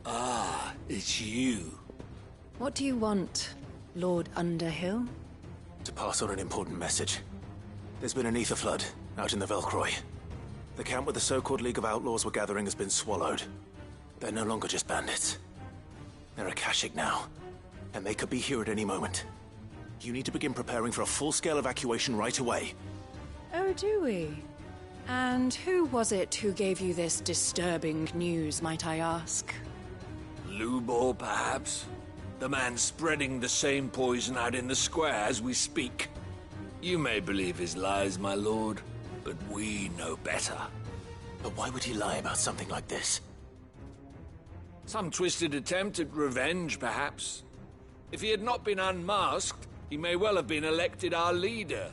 Ah, it's you. What do you want, Lord Underhill? To pass on an important message. There's been an ether flood out in the Velcroy. The camp where the so-called League of Outlaws were gathering has been swallowed. They're no longer just bandits. They're Akashic now, and they could be here at any moment. You need to begin preparing for a full-scale evacuation right away. Oh, do we? And who was it who gave you this disturbing news, might I ask? Lubor, perhaps? The man spreading the same poison out in the square as we speak. You may believe his lies, my lord, but we know better. But why would he lie about something like this? Some twisted attempt at revenge, perhaps. If he had not been unmasked, he may well have been elected our leader.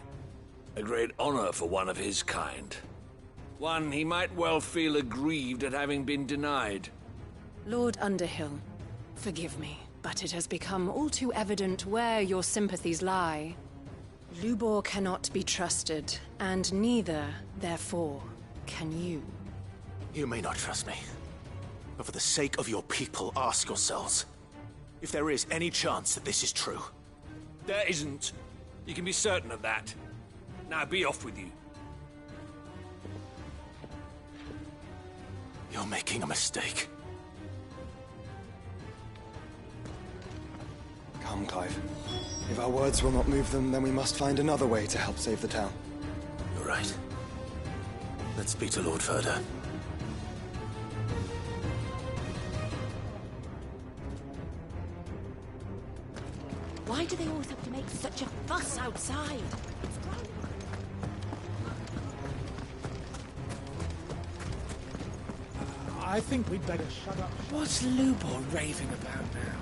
A great honor for one of his kind. One he might well feel aggrieved at having been denied. Lord Underhill, forgive me, but it has become all too evident where your sympathies lie. Lubor cannot be trusted, and neither, therefore, can you. You may not trust me, but for the sake of your people, ask yourselves if there is any chance that this is true. There isn't. You can be certain of that. Now be off with you. You're making a mistake. Come, Clive. If our words will not move them, then we must find another way to help save the town. You're right. Let's speak to Lord Ferda. Why do they always have to make such a fuss outside? I think we'd better shut up. What's Lubor raving about now?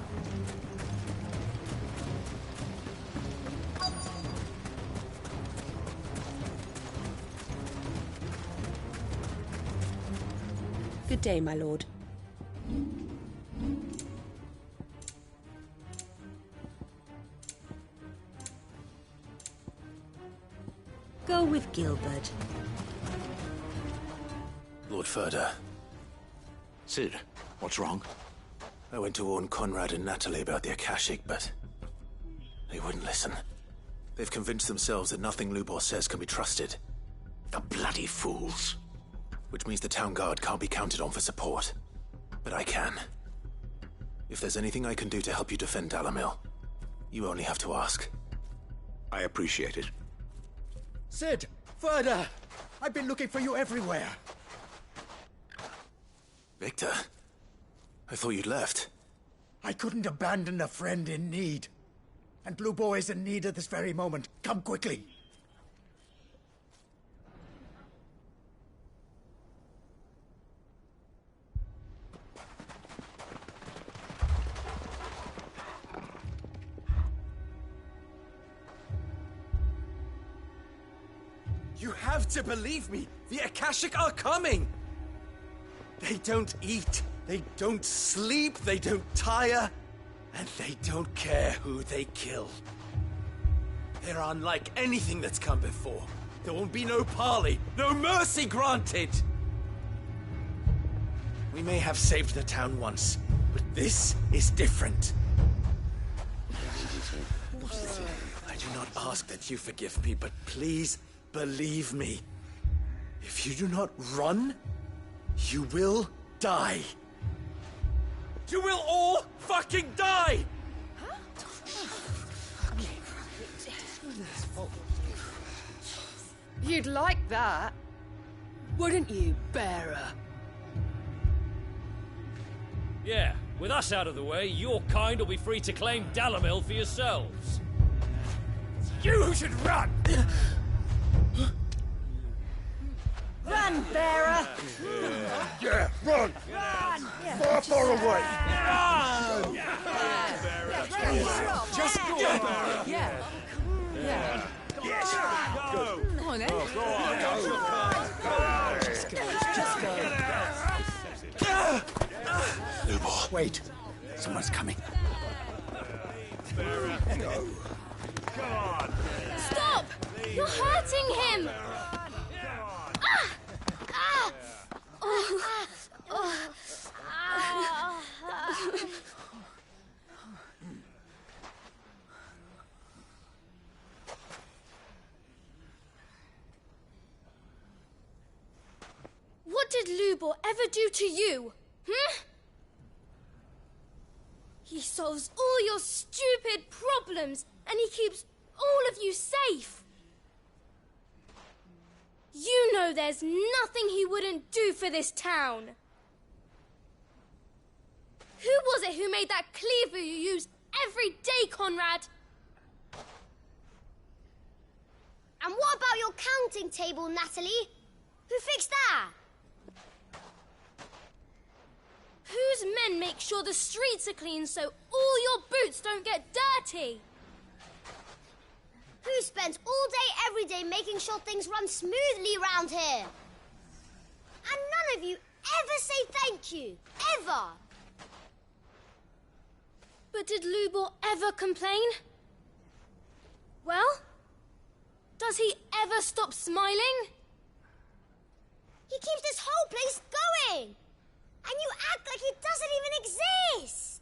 Good day, my lord. Go with Gilbert. Lord Ferda. Cid, what's wrong? I went to warn Conrad and Natalie about the Akashic, but they wouldn't listen. They've convinced themselves that nothing Lubor says can be trusted. The bloody fools. Which means the town guard can't be counted on for support. But I can. If there's anything I can do to help you defend Dalamil, you only have to ask. I appreciate it. Cid! Ferda! I've been looking for you everywhere. Victor? I thought you'd left. I couldn't abandon a friend in need. And Lubor is in need at this very moment. Come quickly. You have to believe me! The Akashic are coming! They don't eat, they don't sleep, they don't tire, and they don't care who they kill. They're unlike anything that's come before. There won't be no parley, no mercy granted! We may have saved the town once, but this is different. I do not ask that you forgive me, but please, believe me, if you do not run, you will die. You will all fucking die! You'd like that, wouldn't you, Bearer? Yeah, with us out of the way, your kind will be free to claim Dalamil for yourselves. You should run! Run, Bearer! Yeah, run! Run! Far, far away! Run! Just go! Yeah. Yeah. Yes! Go! Come on, then. Lubor. Wait. Someone's coming. Stop! You're hurting him! did Lubor ever do to you? He solves all your stupid problems, and he keeps all of you safe. You know there's nothing he wouldn't do for this town. Who was it who made that cleaver you use every day, Conrad? And what about your counting table, Natalie? Who fixed that? Whose men make sure the streets are clean so all your boots don't get dirty? Who spends all day, every day making sure things run smoothly around here? And none of you ever say thank you. Ever. But did Lubor ever complain? Well, does he ever stop smiling? He keeps this whole place going. And you act like it doesn't even exist.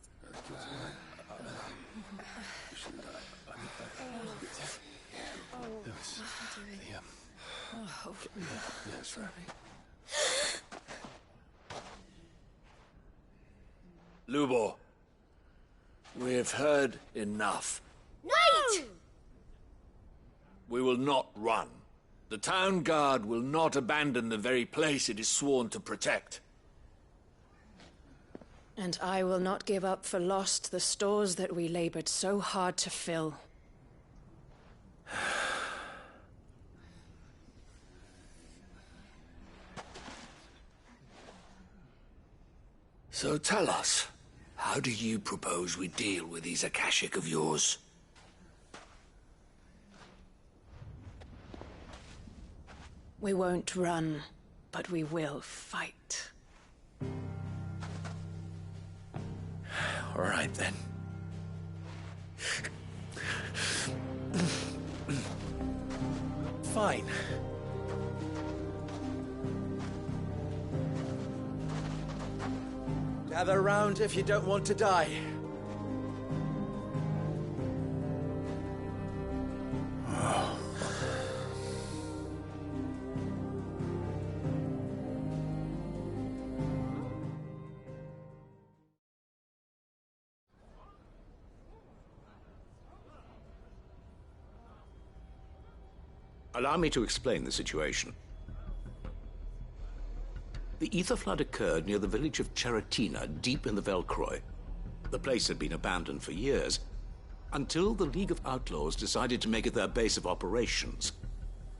Lubor, we have heard enough. Wait! We will not run. The town guard will not abandon the very place it is sworn to protect. And I will not give up for lost the stores that we labored so hard to fill. So tell us, how do you propose we deal with these Akashic of yours? We won't run, but we will fight. All right, then. Fine. Gather round if you don't want to die. Allow me to explain the situation. The Ether Flood occurred near the village of Cheratina, deep in the Velcroy. The place had been abandoned for years, until the League of Outlaws decided to make it their base of operations.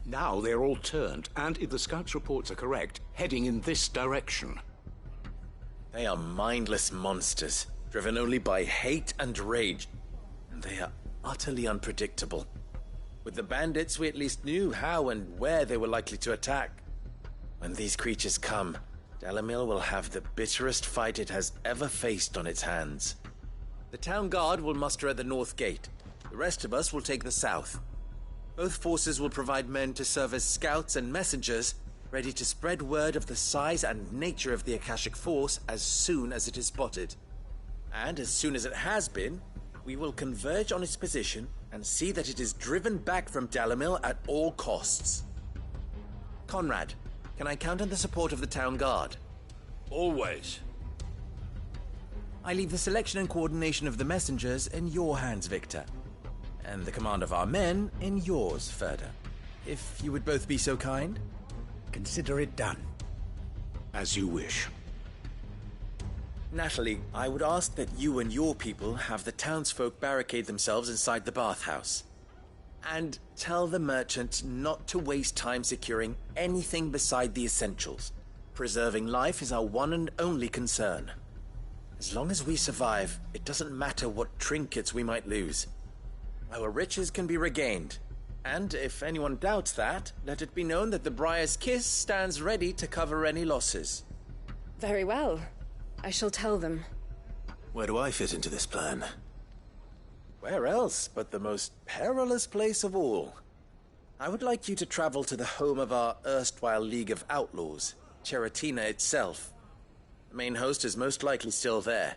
Now they're all turned, and if the Scouts' reports are correct, heading in this direction. They are mindless monsters, driven only by hate and rage. And they are utterly unpredictable. With the bandits, we at least knew how and where they were likely to attack. When these creatures come, Dalimil will have the bitterest fight it has ever faced on its hands. The town guard will muster at the north gate. The rest of us will take the south. Both forces will provide men to serve as scouts and messengers, ready to spread word of the size and nature of the Akashic force as soon as it is spotted. And as soon as it has been, we will converge on its position and see that it is driven back from Dalimil at all costs. Conrad, can I count on the support of the town guard? Always. I leave the selection and coordination of the messengers in your hands, Victor. And the command of our men in yours, Ferda. If you would both be so kind. Consider it done. As you wish. Natalie, I would ask that you and your people have the townsfolk barricade themselves inside the bathhouse. And tell the merchant not to waste time securing anything beside the essentials. Preserving life is our one and only concern. As long as we survive, it doesn't matter what trinkets we might lose. Our riches can be regained. And if anyone doubts that, let it be known that the Briar's Kiss stands ready to cover any losses. Very well. I shall tell them. Where do I fit into this plan? Where else but the most perilous place of all? I would like you to travel to the home of our erstwhile League of Outlaws, Cheratina itself. The main host is most likely still there,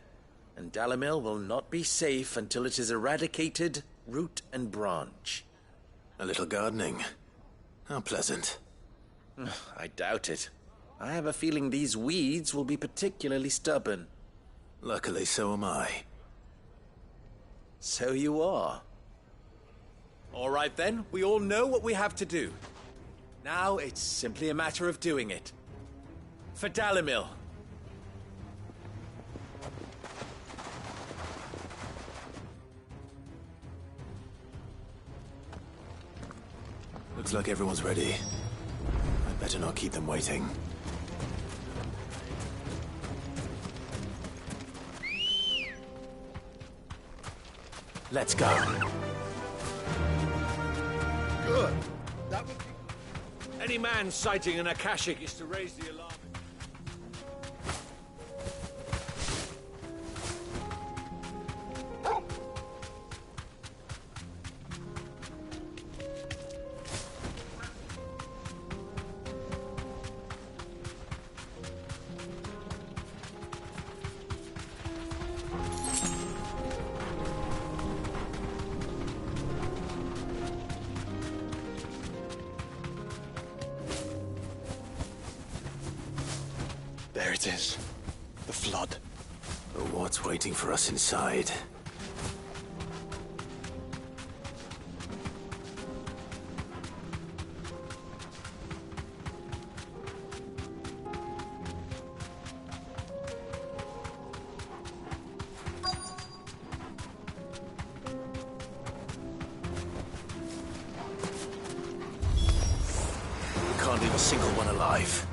and Dalimil will not be safe until it is eradicated root and branch. A little gardening. How pleasant. I doubt it. I have a feeling these weeds will be particularly stubborn. Luckily, so am I. So you are. All right then, we all know what we have to do. Now it's simply a matter of doing it. For Dalimil. Looks like everyone's ready. I'd better not keep them waiting. Let's go. Good. That would be... Any man sighting an Akashic is to raise the alarm. There it is. The flood. But what's waiting for us inside? We can't leave a single one alive.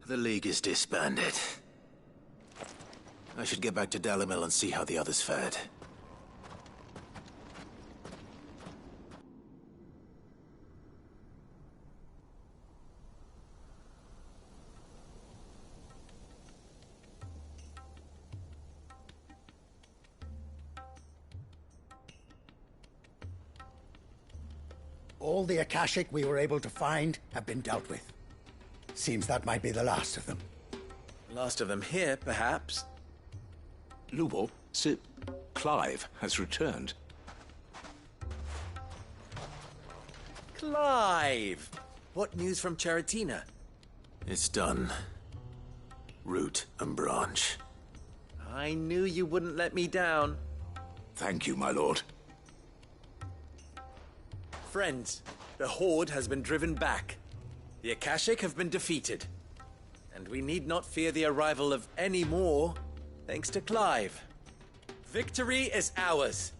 The League is disbanded. I should get back to Dalimil and see how the others fared. All the Akashic we were able to find have been dealt with. Seems that might be the last of them. Last of them here, perhaps. Lubor, Sir Clive has returned. Clive! What news from Charatina? It's done. Root and branch. I knew you wouldn't let me down. Thank you, my lord. Friends, the Horde has been driven back. The Akashic have been defeated. And we need not fear the arrival of any more, thanks to Clive. Victory is ours.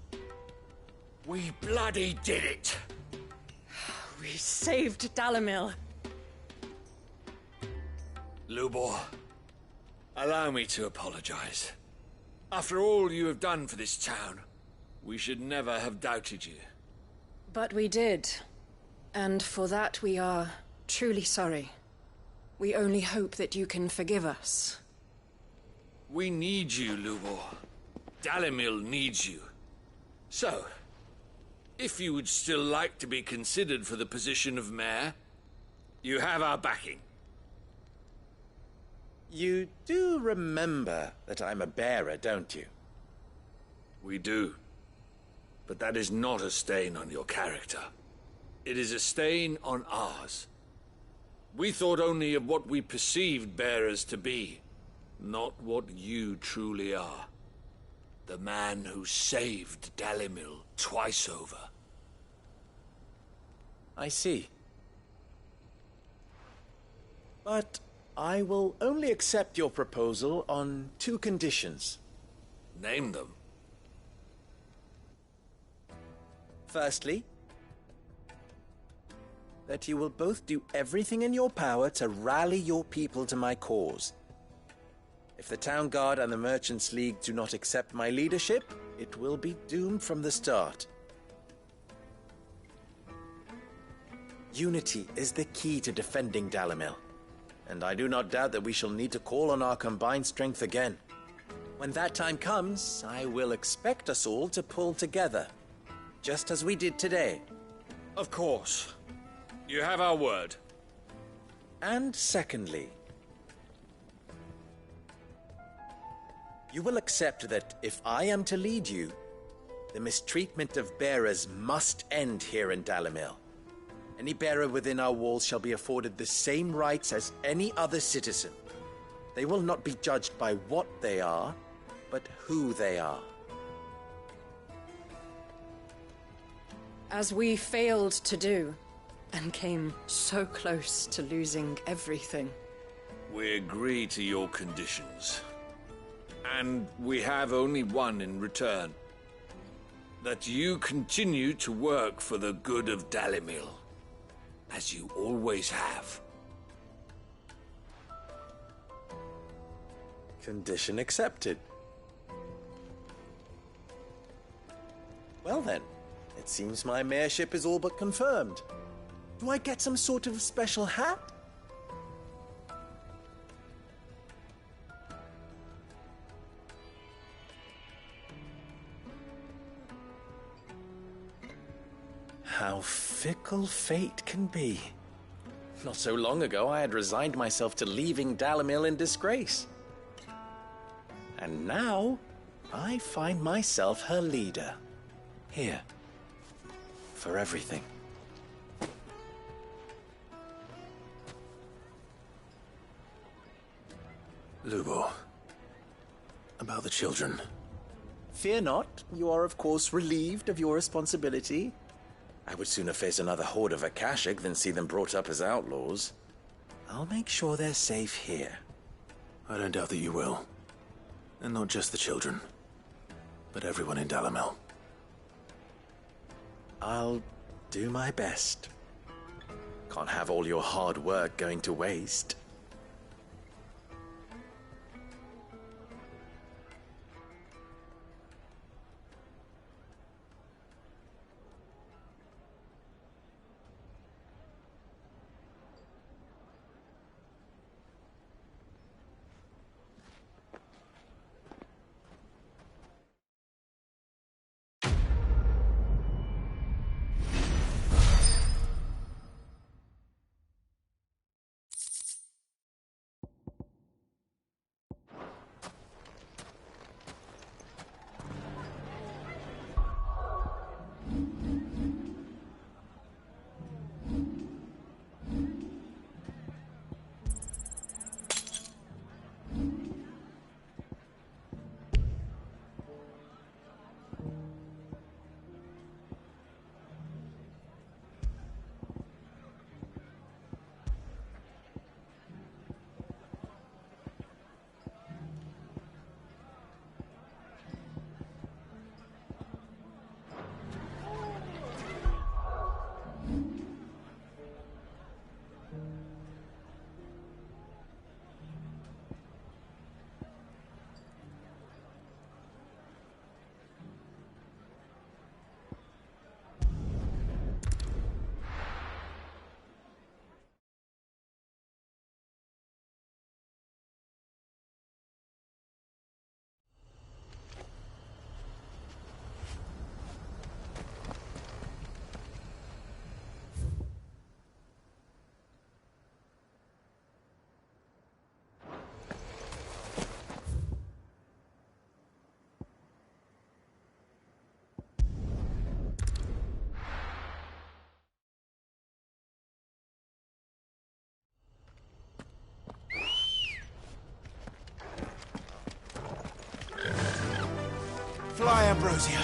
We bloody did it! We saved Dalimil. Lubor, allow me to apologize. After all you have done for this town, we should never have doubted you. But we did. And for that we are truly sorry. We only hope that you can forgive us. We need you, Lubor. Dalimil needs you. So, if you would still like to be considered for the position of mayor, you have our backing. You do remember that I'm a bearer, don't you? We do. But that is not a stain on your character. It is a stain on ours. We thought only of what we perceived bearers to be, not what you truly are. The man who saved Dalimil twice over. I see. But I will only accept your proposal on 2 conditions. Name them. Firstly, that you will both do everything in your power to rally your people to my cause. If the Town Guard and the Merchants League do not accept my leadership, it will be doomed from the start. Unity is the key to defending Dalimil, and I do not doubt that we shall need to call on our combined strength again. When that time comes, I will expect us all to pull together, just as we did today. Of course. You have our word. And secondly, you will accept that if I am to lead you, the mistreatment of bearers must end here in Dalimil. Any bearer within our walls shall be afforded the same rights as any other citizen. They will not be judged by what they are, but who they are. As we failed to do, and came so close to losing everything. We agree to your conditions. And we have only one in return. That you continue to work for the good of Dalimil, as you always have. Condition accepted. Well then, it seems my mayorship is all but confirmed. Do I get some sort of special hat? How fickle fate can be. Not so long ago, I had resigned myself to leaving Dalimil in disgrace. And now, I find myself her leader. Here. For everything. Lubor. About the children. Fear not. You are, of course, relieved of your responsibility. I would sooner face another horde of Akashic than see them brought up as outlaws. I'll make sure they're safe here. I don't doubt that you will. And not just the children, but everyone in Dalimil. I'll do my best. Can't have all your hard work going to waste. Fly, Ambrosia.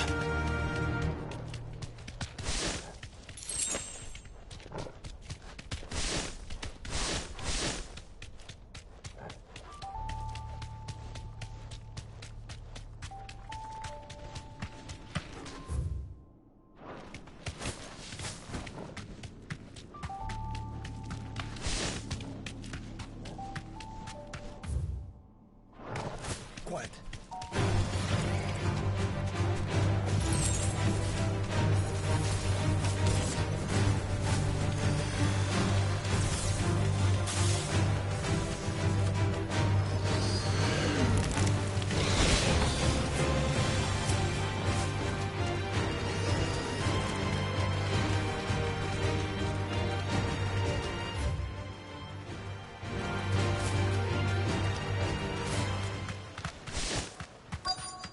Quiet.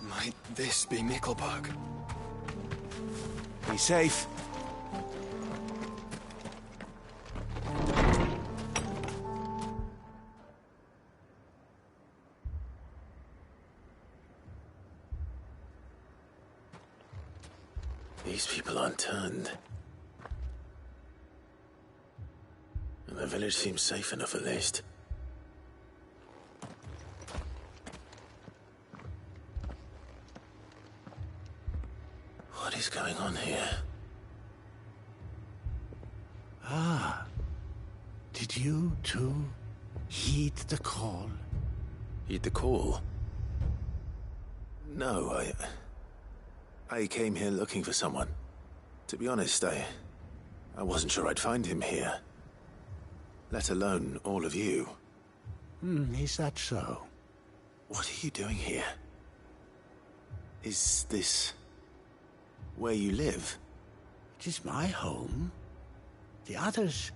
Might this be Mickelberg? Be safe. These people aren't turned. And the village seems safe enough at least. What is going on here? Ah. Did you, too, heed the call? Heed the call? No, I came here looking for someone. To be honest, I wasn't sure I'd find him here. Let alone all of you. Is that so? What are you doing here? Is this where you live? It is my home. The others,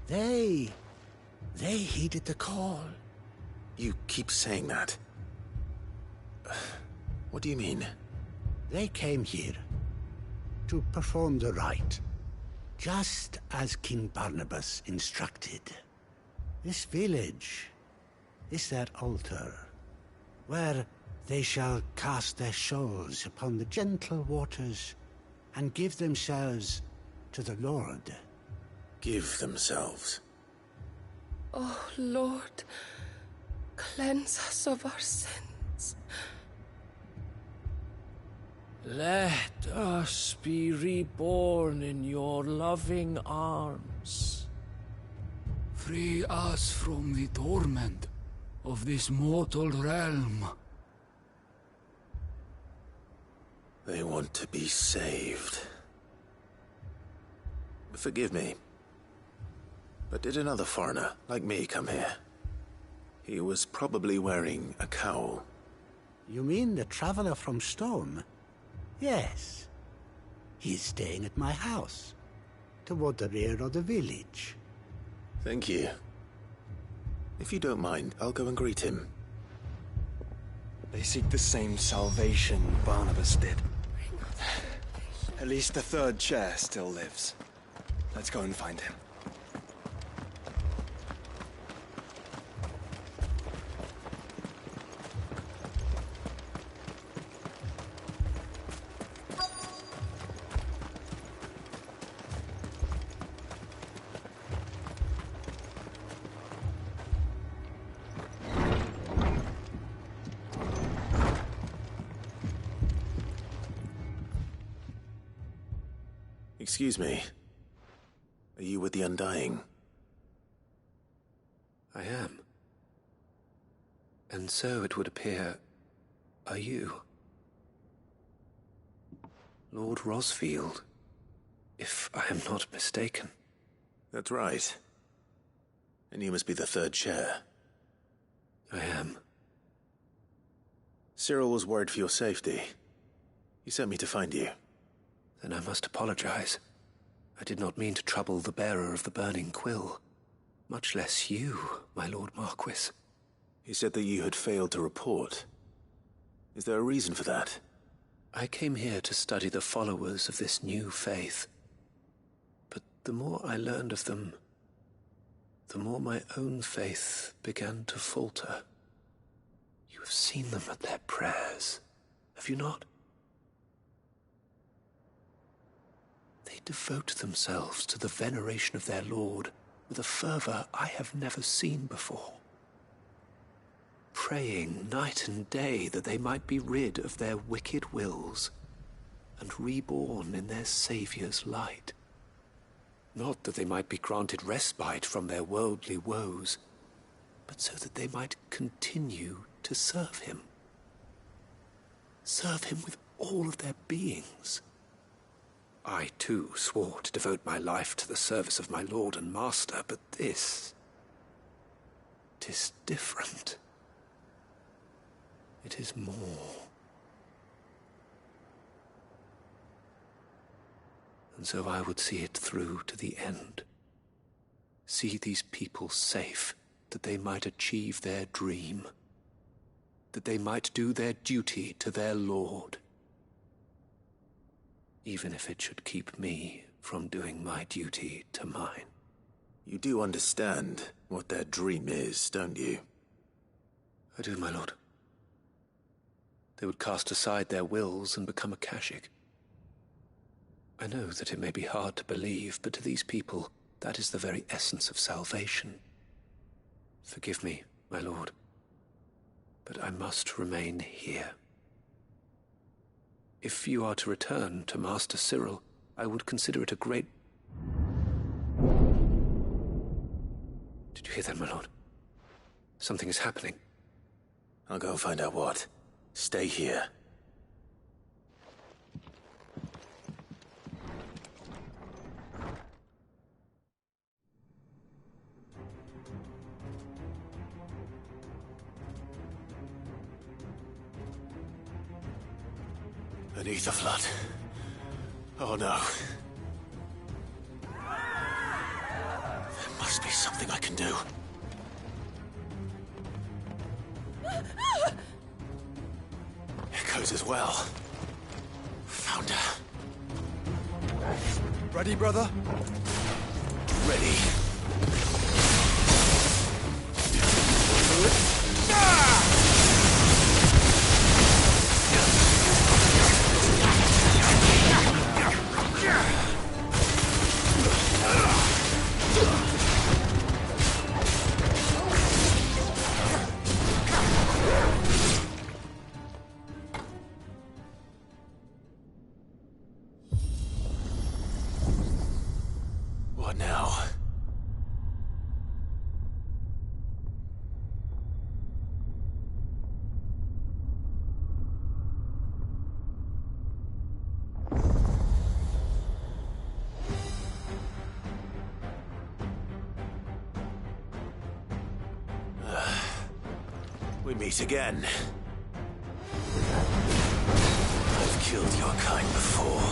they heeded the call. You keep saying that. What do you mean? They came here to perform the rite, just as King Barnabas instructed. This village is their altar, where they shall cast their souls upon the gentle waters and give themselves to the Lord. Give themselves? Oh, Lord, cleanse us of our sins. Let us be reborn in your loving arms. Free us from the torment of this mortal realm. They want to be saved. Forgive me, but did another foreigner like me come here? He was probably wearing a cowl. You mean the traveler from Storm? Yes. He's staying at my house, toward the rear of the village. Thank you. If you don't mind, I'll go and greet him. They seek the same salvation Barnabas did. At least the third chair still lives. Let's go and find him. Excuse me. Are you with the Undying? I am. And so it would appear, are you? Lord Rosfield, if I am not mistaken. That's right. And you must be the third chair. I am. Cyril was worried for your safety. He sent me to find you. Then I must apologize. I did not mean to trouble the bearer of the burning quill. Much less you, my Lord Marquis. He said that you had failed to report. Is there a reason for that? I came here to study the followers of this new faith. But the more I learned of them, the more my own faith began to falter. You have seen them at their prayers, have you not? They devote themselves to the veneration of their lord with a fervor I have never seen before, praying night and day that they might be rid of their wicked wills and reborn in their Saviour's light. Not that they might be granted respite from their worldly woes, but so that they might continue to serve him. Serve him with all of their beings. I, too, swore to devote my life to the service of my Lord and Master, but this... 'tis different. It is more. And so I would see it through to the end. See these people safe, that they might achieve their dream, that they might do their duty to their Lord, even if it should keep me from doing my duty to mine. You do understand what their dream is, don't you? I do, my lord. They would cast aside their wills and become Akashic. I know that it may be hard to believe, but to these people, that is the very essence of salvation. Forgive me, my lord, but I must remain here. If you are to return to Master Cyril, I would consider it a great... Did you hear that, my lord? Something is happening. I'll go and find out what. Stay here. An ether flood. Oh no. There must be something I can do. Echoes as well. Found her. Ready, brother? Ready. What now? We meet again. I've killed your kind before.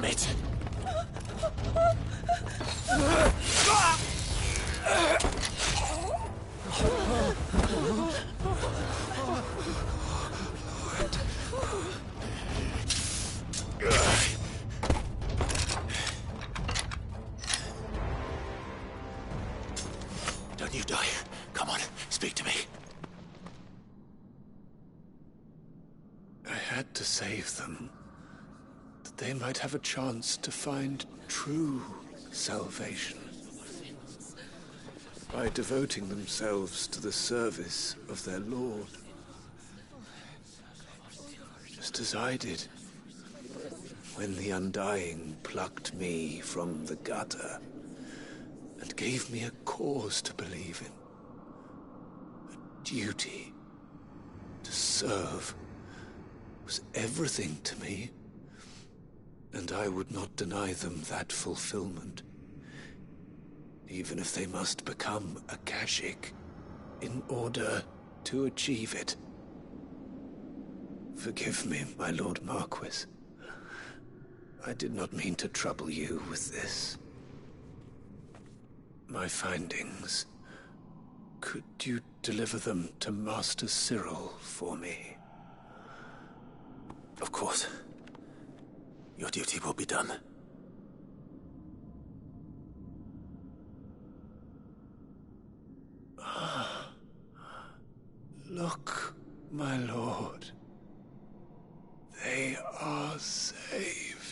it. Don't you die. Come on, speak to me. I had to save them, that they might have a chance to find true salvation. By devoting themselves to the service of their Lord. Just as I did, when the Undying plucked me from the gutter and gave me a cause to believe in. A duty to serve was everything to me, and I would not deny them that fulfillment, even if they must become a Kashyyyk in order to achieve it. Forgive me, my Lord Marquis. I did not mean to trouble you with this. My findings. Could you deliver them to Master Cyril for me? Of course. Your duty will be done. Look, my lord. They are saved.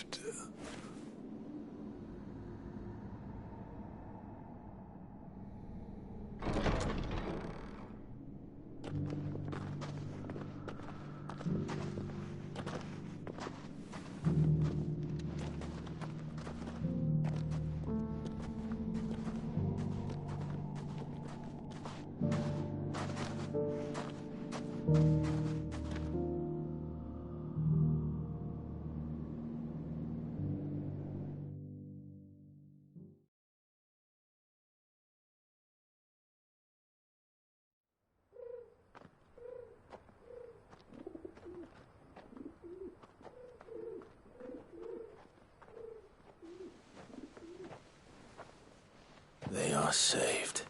They are saved.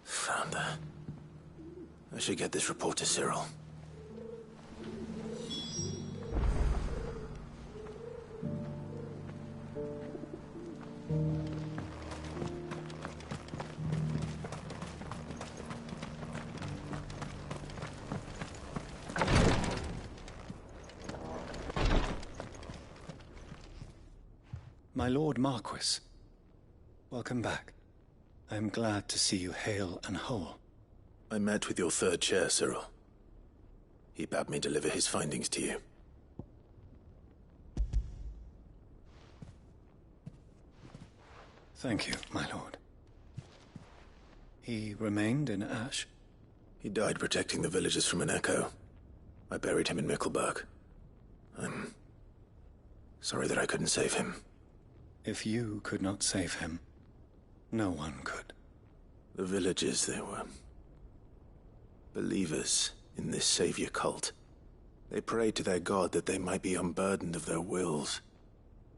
Found her. I should get this report to Cyril. My Lord Marquis, welcome back. I am glad to see you hale and whole. I met with your third chair, Cyril. He bade me deliver his findings to you. Thank you, my lord. He remained in Ash? He died protecting the villagers from an echo. I buried him in Mickelberg. I'm sorry that I couldn't save him. If you could not save him, no one could. The villagers, they were believers in this savior cult. They prayed to their god that they might be unburdened of their wills.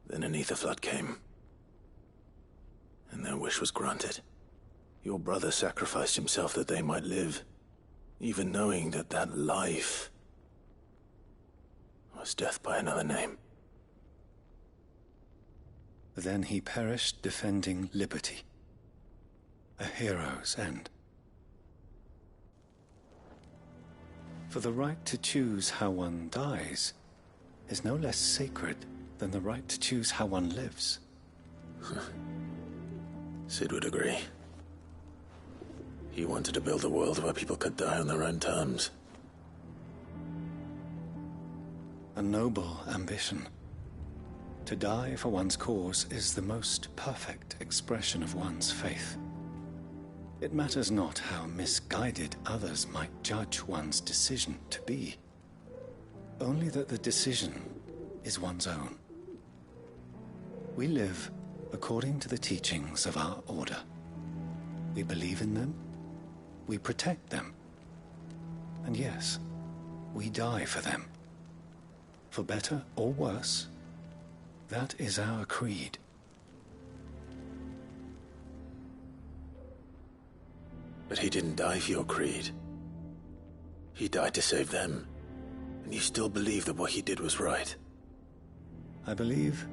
Then an ether flood came, and their wish was granted. Your brother sacrificed himself that they might live, even knowing that that life was death by another name. Then he perished defending liberty. A hero's end. For the right to choose how one dies is no less sacred than the right to choose how one lives. Sid would agree. He wanted to build a world where people could die on their own terms. A noble ambition. To die for one's cause is the most perfect expression of one's faith. It matters not how misguided others might judge one's decision to be. Only that the decision is one's own. We live according to the teachings of our order. We believe in them, we protect them, and yes, we die for them. For better or worse, That is our creed. But he didn't die for your creed. He died to save them. And you still believe that what he did was right? I believe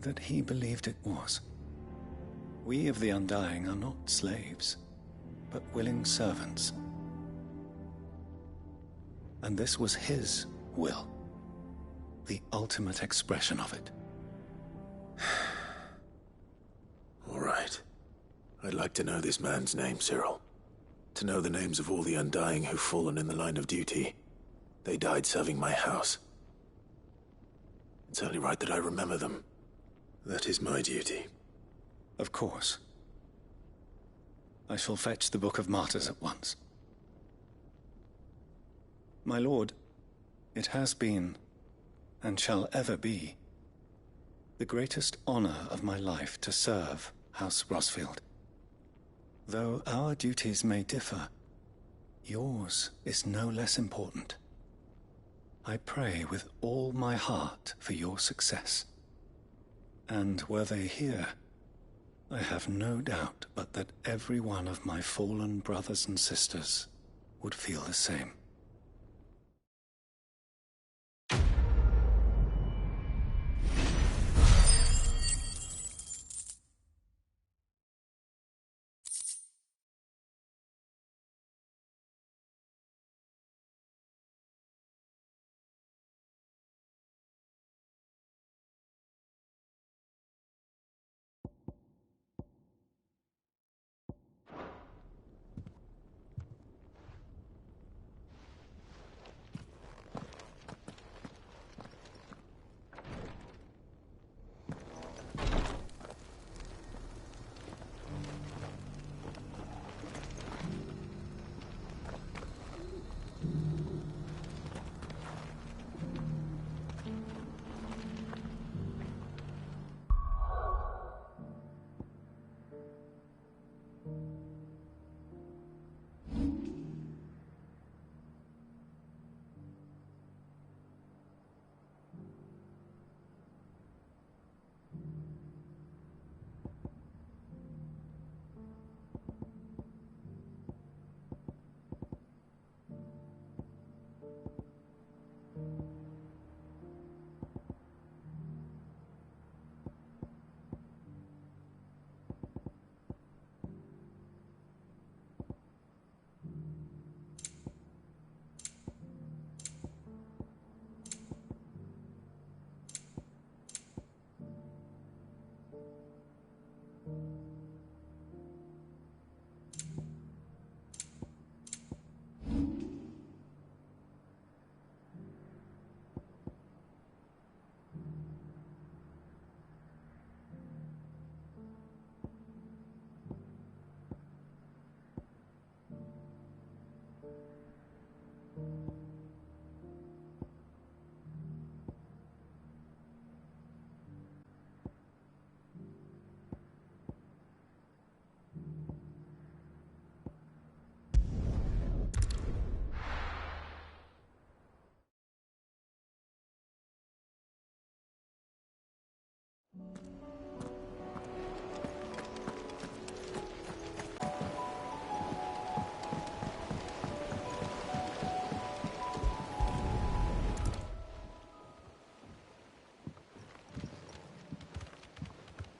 that he believed it was. We of the Undying are not slaves, but willing servants. And this was his will, the ultimate expression of it. All right. I'd like to know this man's name, Cyril. To know the names of all the Undying who've fallen in the line of duty. They died serving my house. It's only right that I remember them. That is my duty. Of course. I shall fetch the Book of Martyrs at once. My lord, it has been, and shall ever be, the greatest honor of my life to serve House Rosfield. Though our duties may differ, yours is no less important. I pray with all my heart for your success. And were they here, I have no doubt but that every one of my fallen brothers and sisters would feel the same.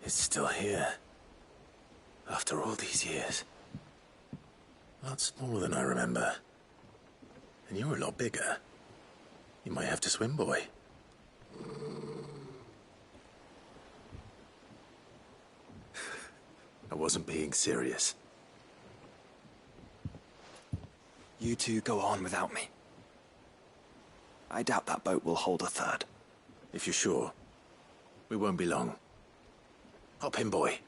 It's still here. After all these years. A lot smaller than I remember. And you're a lot bigger. You might have to swim, boy. I wasn't being serious. You two go on without me. I doubt that boat will hold a third. If you're sure, we won't be long. Hop in, boy.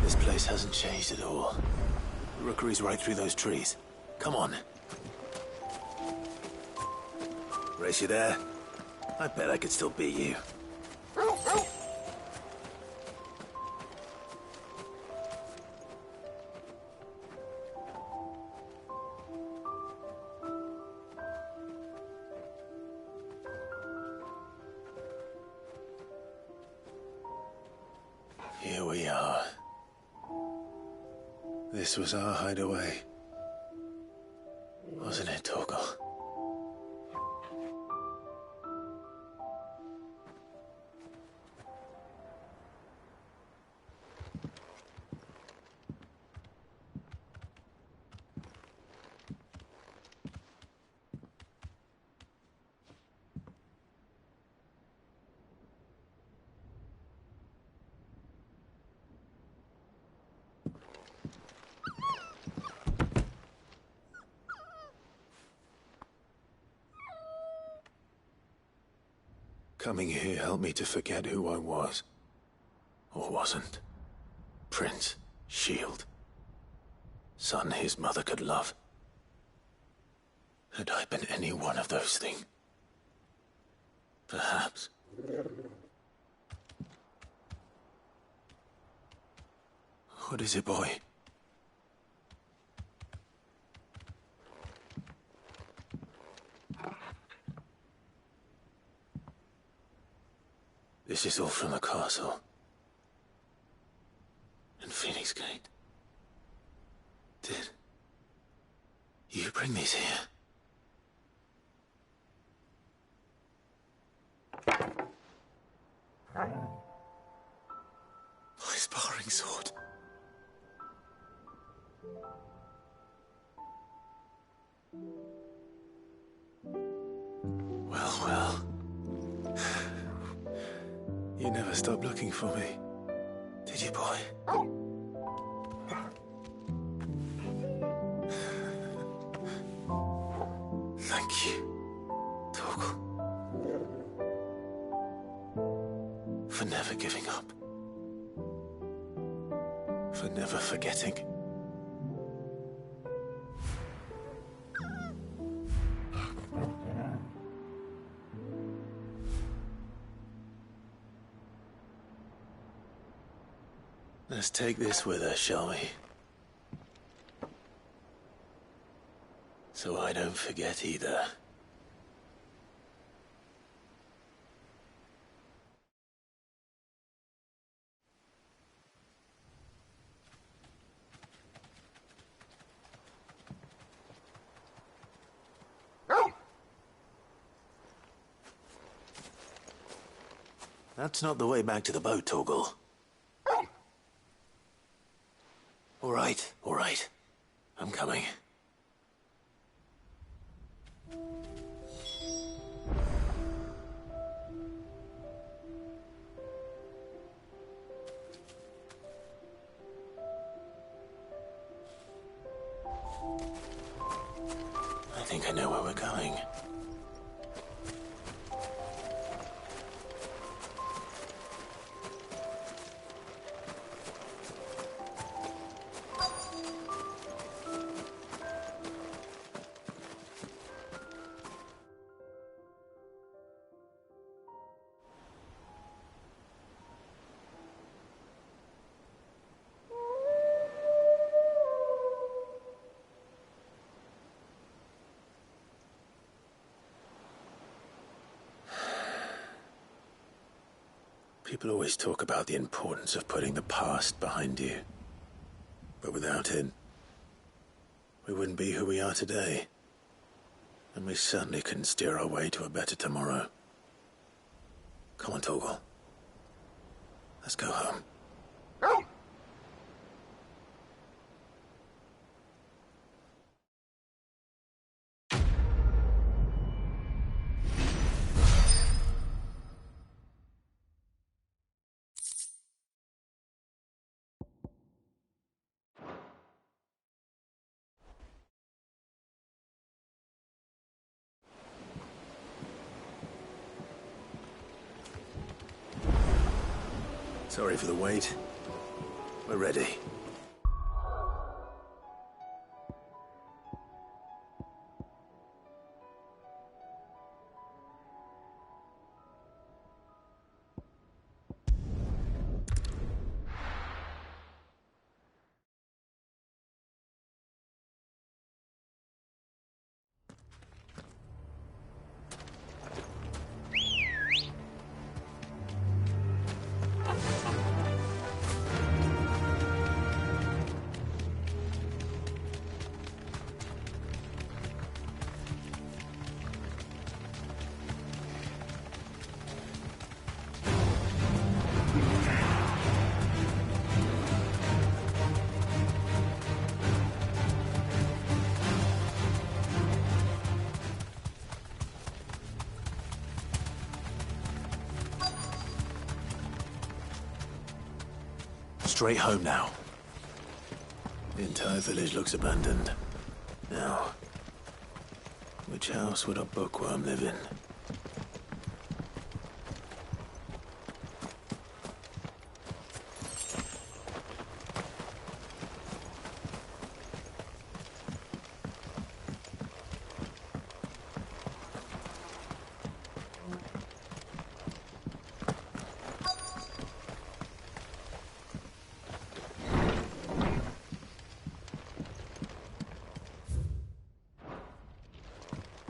This place hasn't changed at all. The rookery's right through those trees. Come on. Race you there? I bet I could still beat you. Here we are. This was our hideaway. Wasn't it, Torgal? Coming here helped me to forget who I was. Or wasn't. Prince, shield. Son his mother could love. Had I been any one of those things? Perhaps. What is it, boy? This is all from the castle. And Phoenix Gate. Did you bring these here? My sparring sword. Well, well. You never stopped looking for me, did you, boy? Thank you, Torgal, for never giving up, for never forgetting. Let's take this with us, shall we? So I don't forget either. That's not the way back to the boat, Torgal. All right. I'm coming. I think I know where we're going. People always talk about the importance of putting the past behind you. But without it, we wouldn't be who we are today. And we certainly couldn't steer our way to a better tomorrow. Come on, Torgal. Let's go home. Sorry for the wait. We're ready. Straight home now. The entire village looks abandoned. Now, which house would a bookworm live in?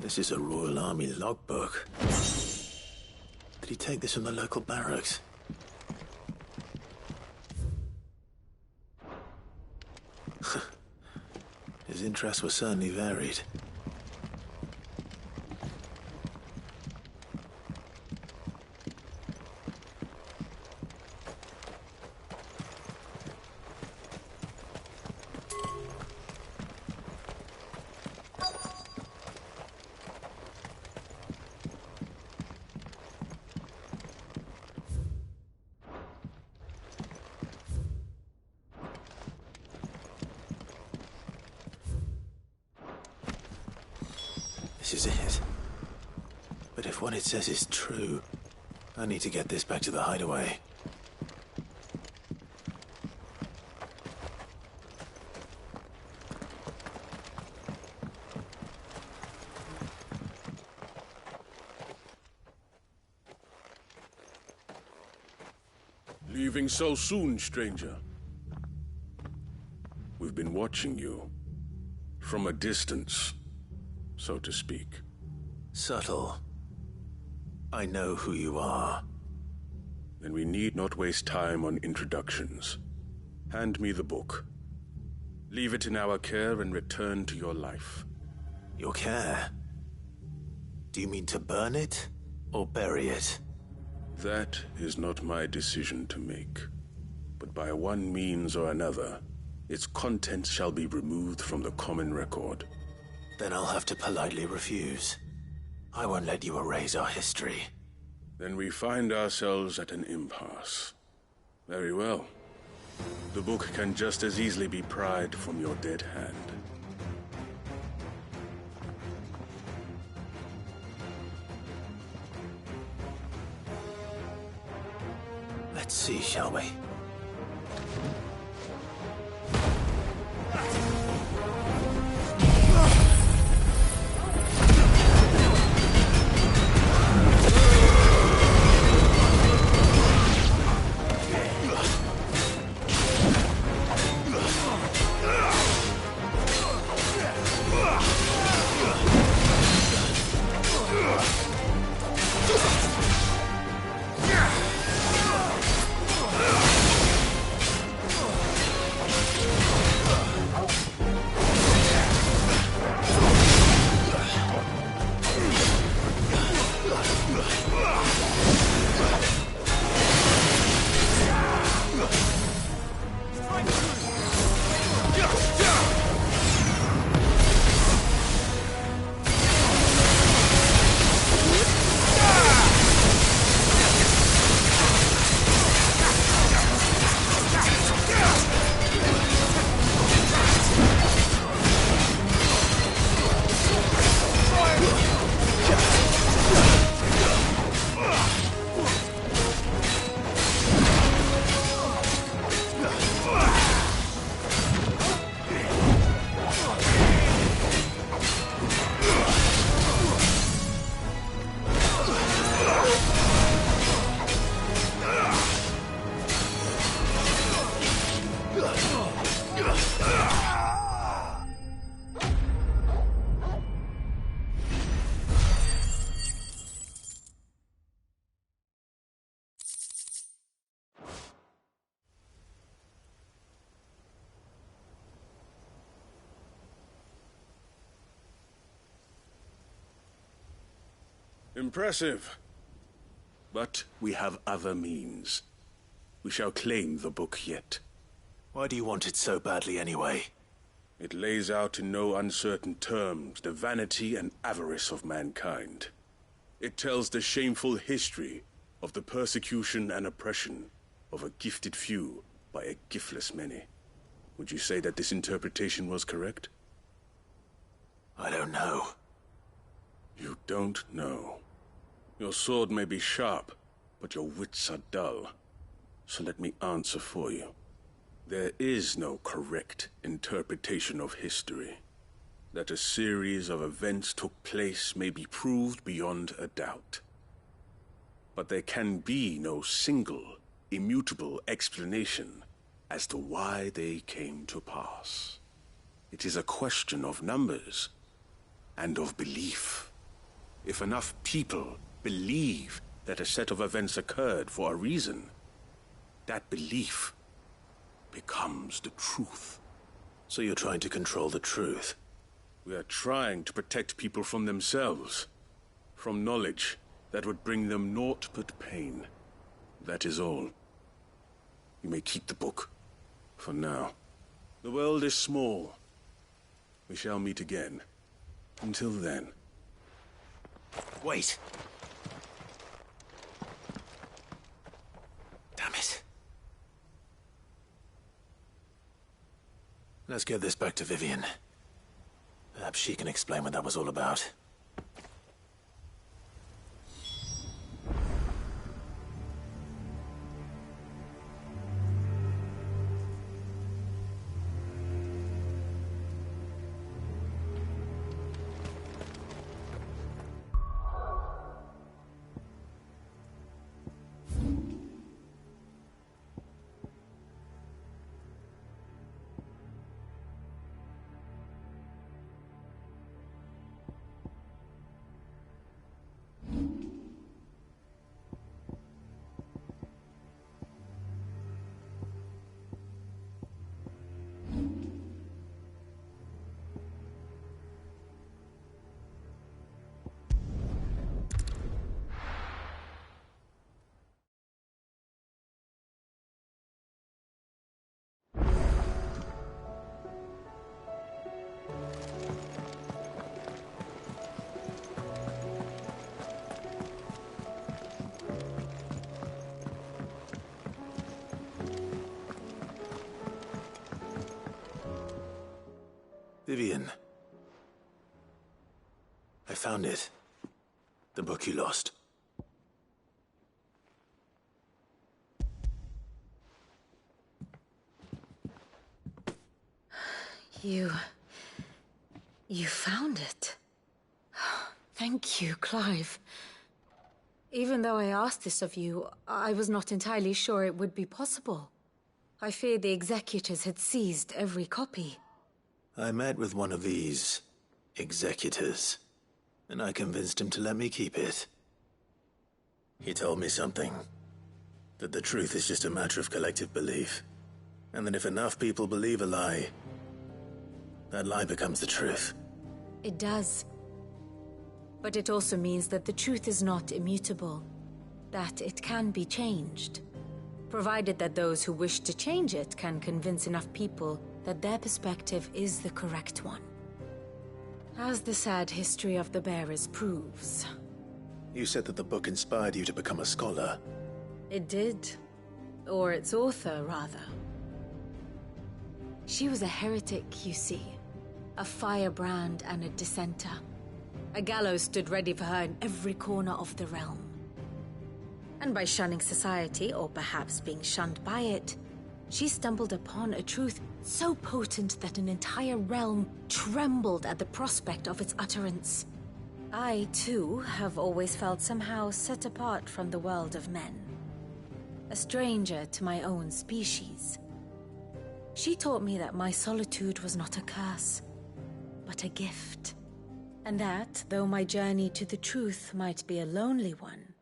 This is a Royal Army logbook. Did he take this from the local barracks? His interests were certainly varied. This is it. But if what it says is true, I need to get this back to the hideaway. Leaving so soon, stranger? We've been watching you. From a distance, so to speak. Subtle. I know who you are. Then we need not waste time on introductions. Hand me the book. Leave it in our care and return to your life. Your care? Do you mean to burn it or bury it? That is not my decision to make. But by one means or another, its contents shall be removed from the common record. Then I'll have to politely refuse. I won't let you erase our history. Then we find ourselves at an impasse. Very well. The book can just as easily be pried from your dead hand. Let's see, shall we? Impressive. But we have other means. We shall claim the book yet. Why do you want it so badly anyway? It lays out in no uncertain terms the vanity and avarice of mankind. It tells the shameful history of the persecution and oppression of a gifted few by a giftless many. Would you say that this interpretation was correct? I don't know. You don't know. Your sword may be sharp, but your wits are dull. So let me answer for you. There is no correct interpretation of history. That a series of events took place may be proved beyond a doubt. But there can be no single, immutable explanation as to why they came to pass. It is a question of numbers and of belief. If enough people believe that a set of events occurred for a reason, that belief becomes the truth. So you're trying to control the truth? We are trying to protect people from themselves, from knowledge that would bring them naught but pain. That is all. You may keep the book, for now. The world is small. We shall meet again. Until then. Wait! Damn it. Let's get this back to Vivian. Perhaps she can explain what that was all about. Vivian. I found it. The book you lost. You found it. Thank you, Clive. Even though I asked this of you, I was not entirely sure it would be possible. I feared the executors had seized every copy. I met with one of these executors, and I convinced him to let me keep it. He told me something. That the truth is just a matter of collective belief. And that if enough people believe a lie, that lie becomes the truth. It does. But it also means that the truth is not immutable. That it can be changed. Provided that those who wish to change it can convince enough people that their perspective is the correct one. As the sad history of the Bearers proves. You said that the book inspired you to become a scholar. It did. Or its author, rather. She was a heretic, you see. A firebrand and a dissenter. A gallows stood ready for her in every corner of the realm. And by shunning society, or perhaps being shunned by it, she stumbled upon a truth so potent that an entire realm trembled at the prospect of its utterance. I, too, have always felt somehow set apart from the world of men. A stranger to my own species. She taught me that my solitude was not a curse, but a gift. And that, though my journey to the truth might be a lonely one,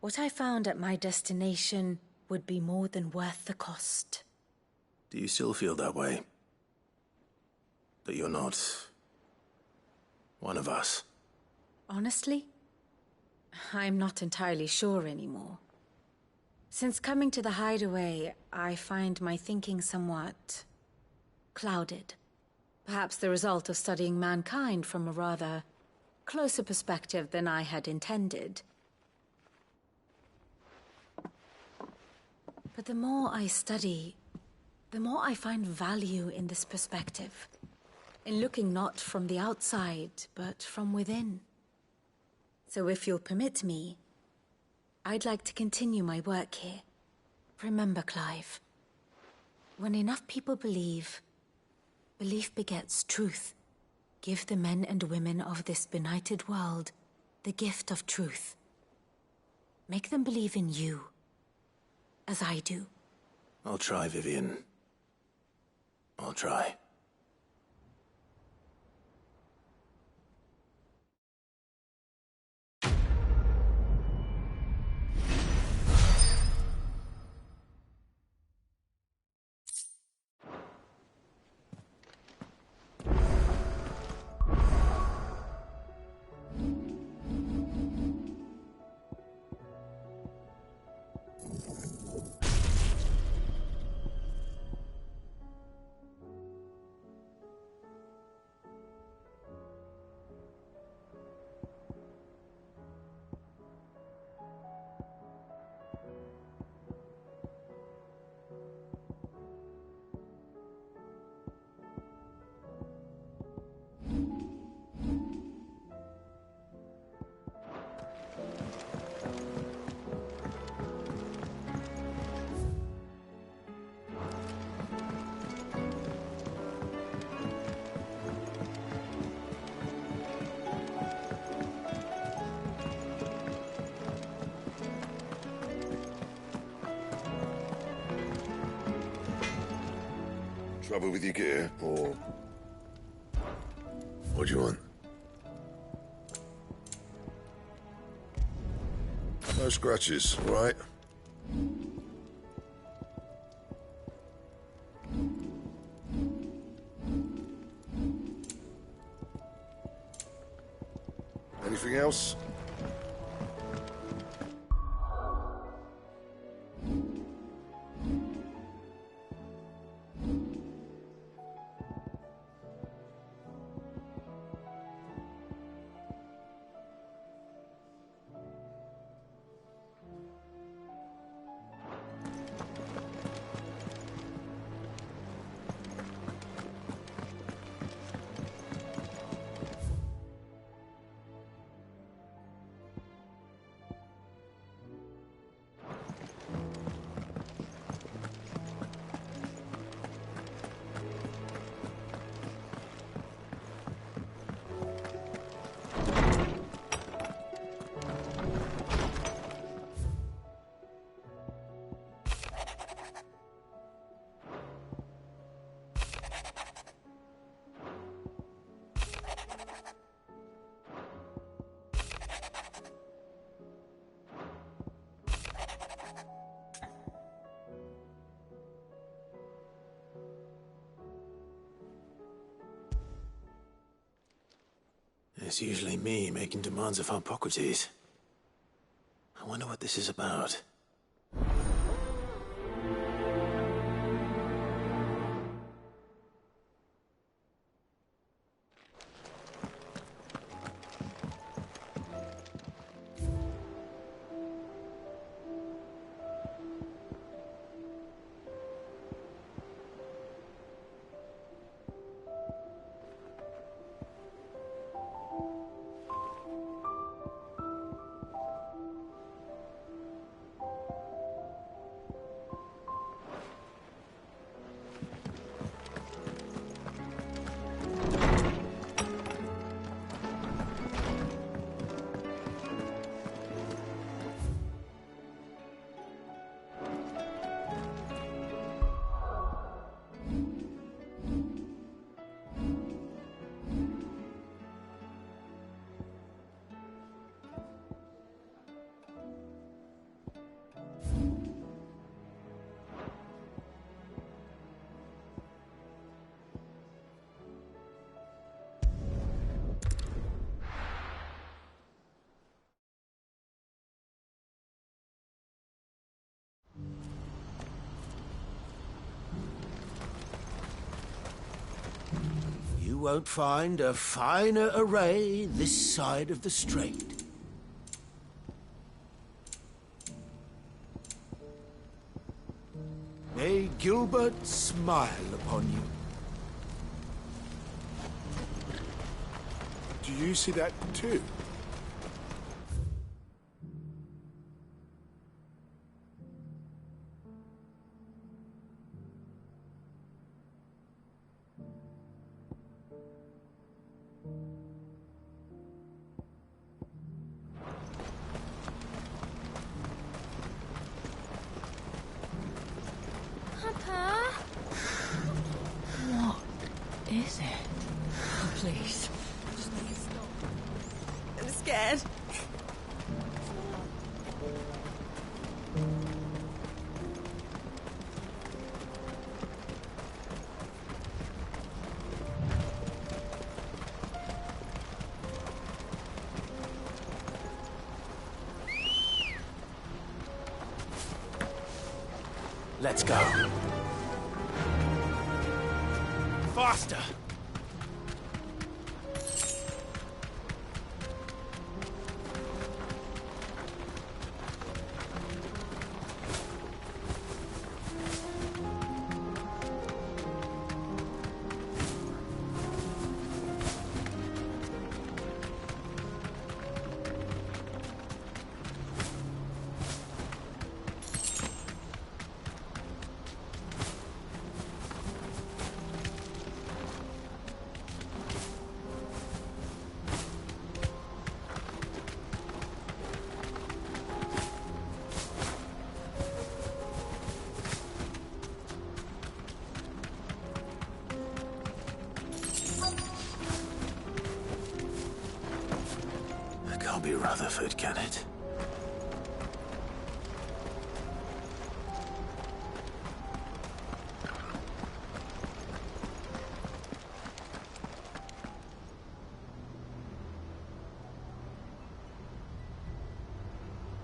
what I found at my destination would be more than worth the cost. Do you still feel that way? That you're not one of us? Honestly, I'm not entirely sure anymore. Since coming to the Hideaway, I find my thinking somewhat clouded. Perhaps the result of studying mankind from a rather closer perspective than I had intended. But the more I study, the more I find value in this perspective. In looking not from the outside, but from within. So if you'll permit me, I'd like to continue my work here. Remember, Clive, when enough people believe, belief begets truth. Give the men and women of this benighted world the gift of truth. Make them believe in you, as I do. I'll try, Vivian. I'll try. Trouble with your gear, or... What do you want? No scratches, all right? Anything else? It's usually me making demands of Harpocrates. I wonder what this is about. You won't find a finer array this side of the strait. May Gilbert smile upon you. Do you see that too? Papa? What is it? Oh, please. Please stop. I'm scared. Let's go. Faster! Can't be Rutherford, can it?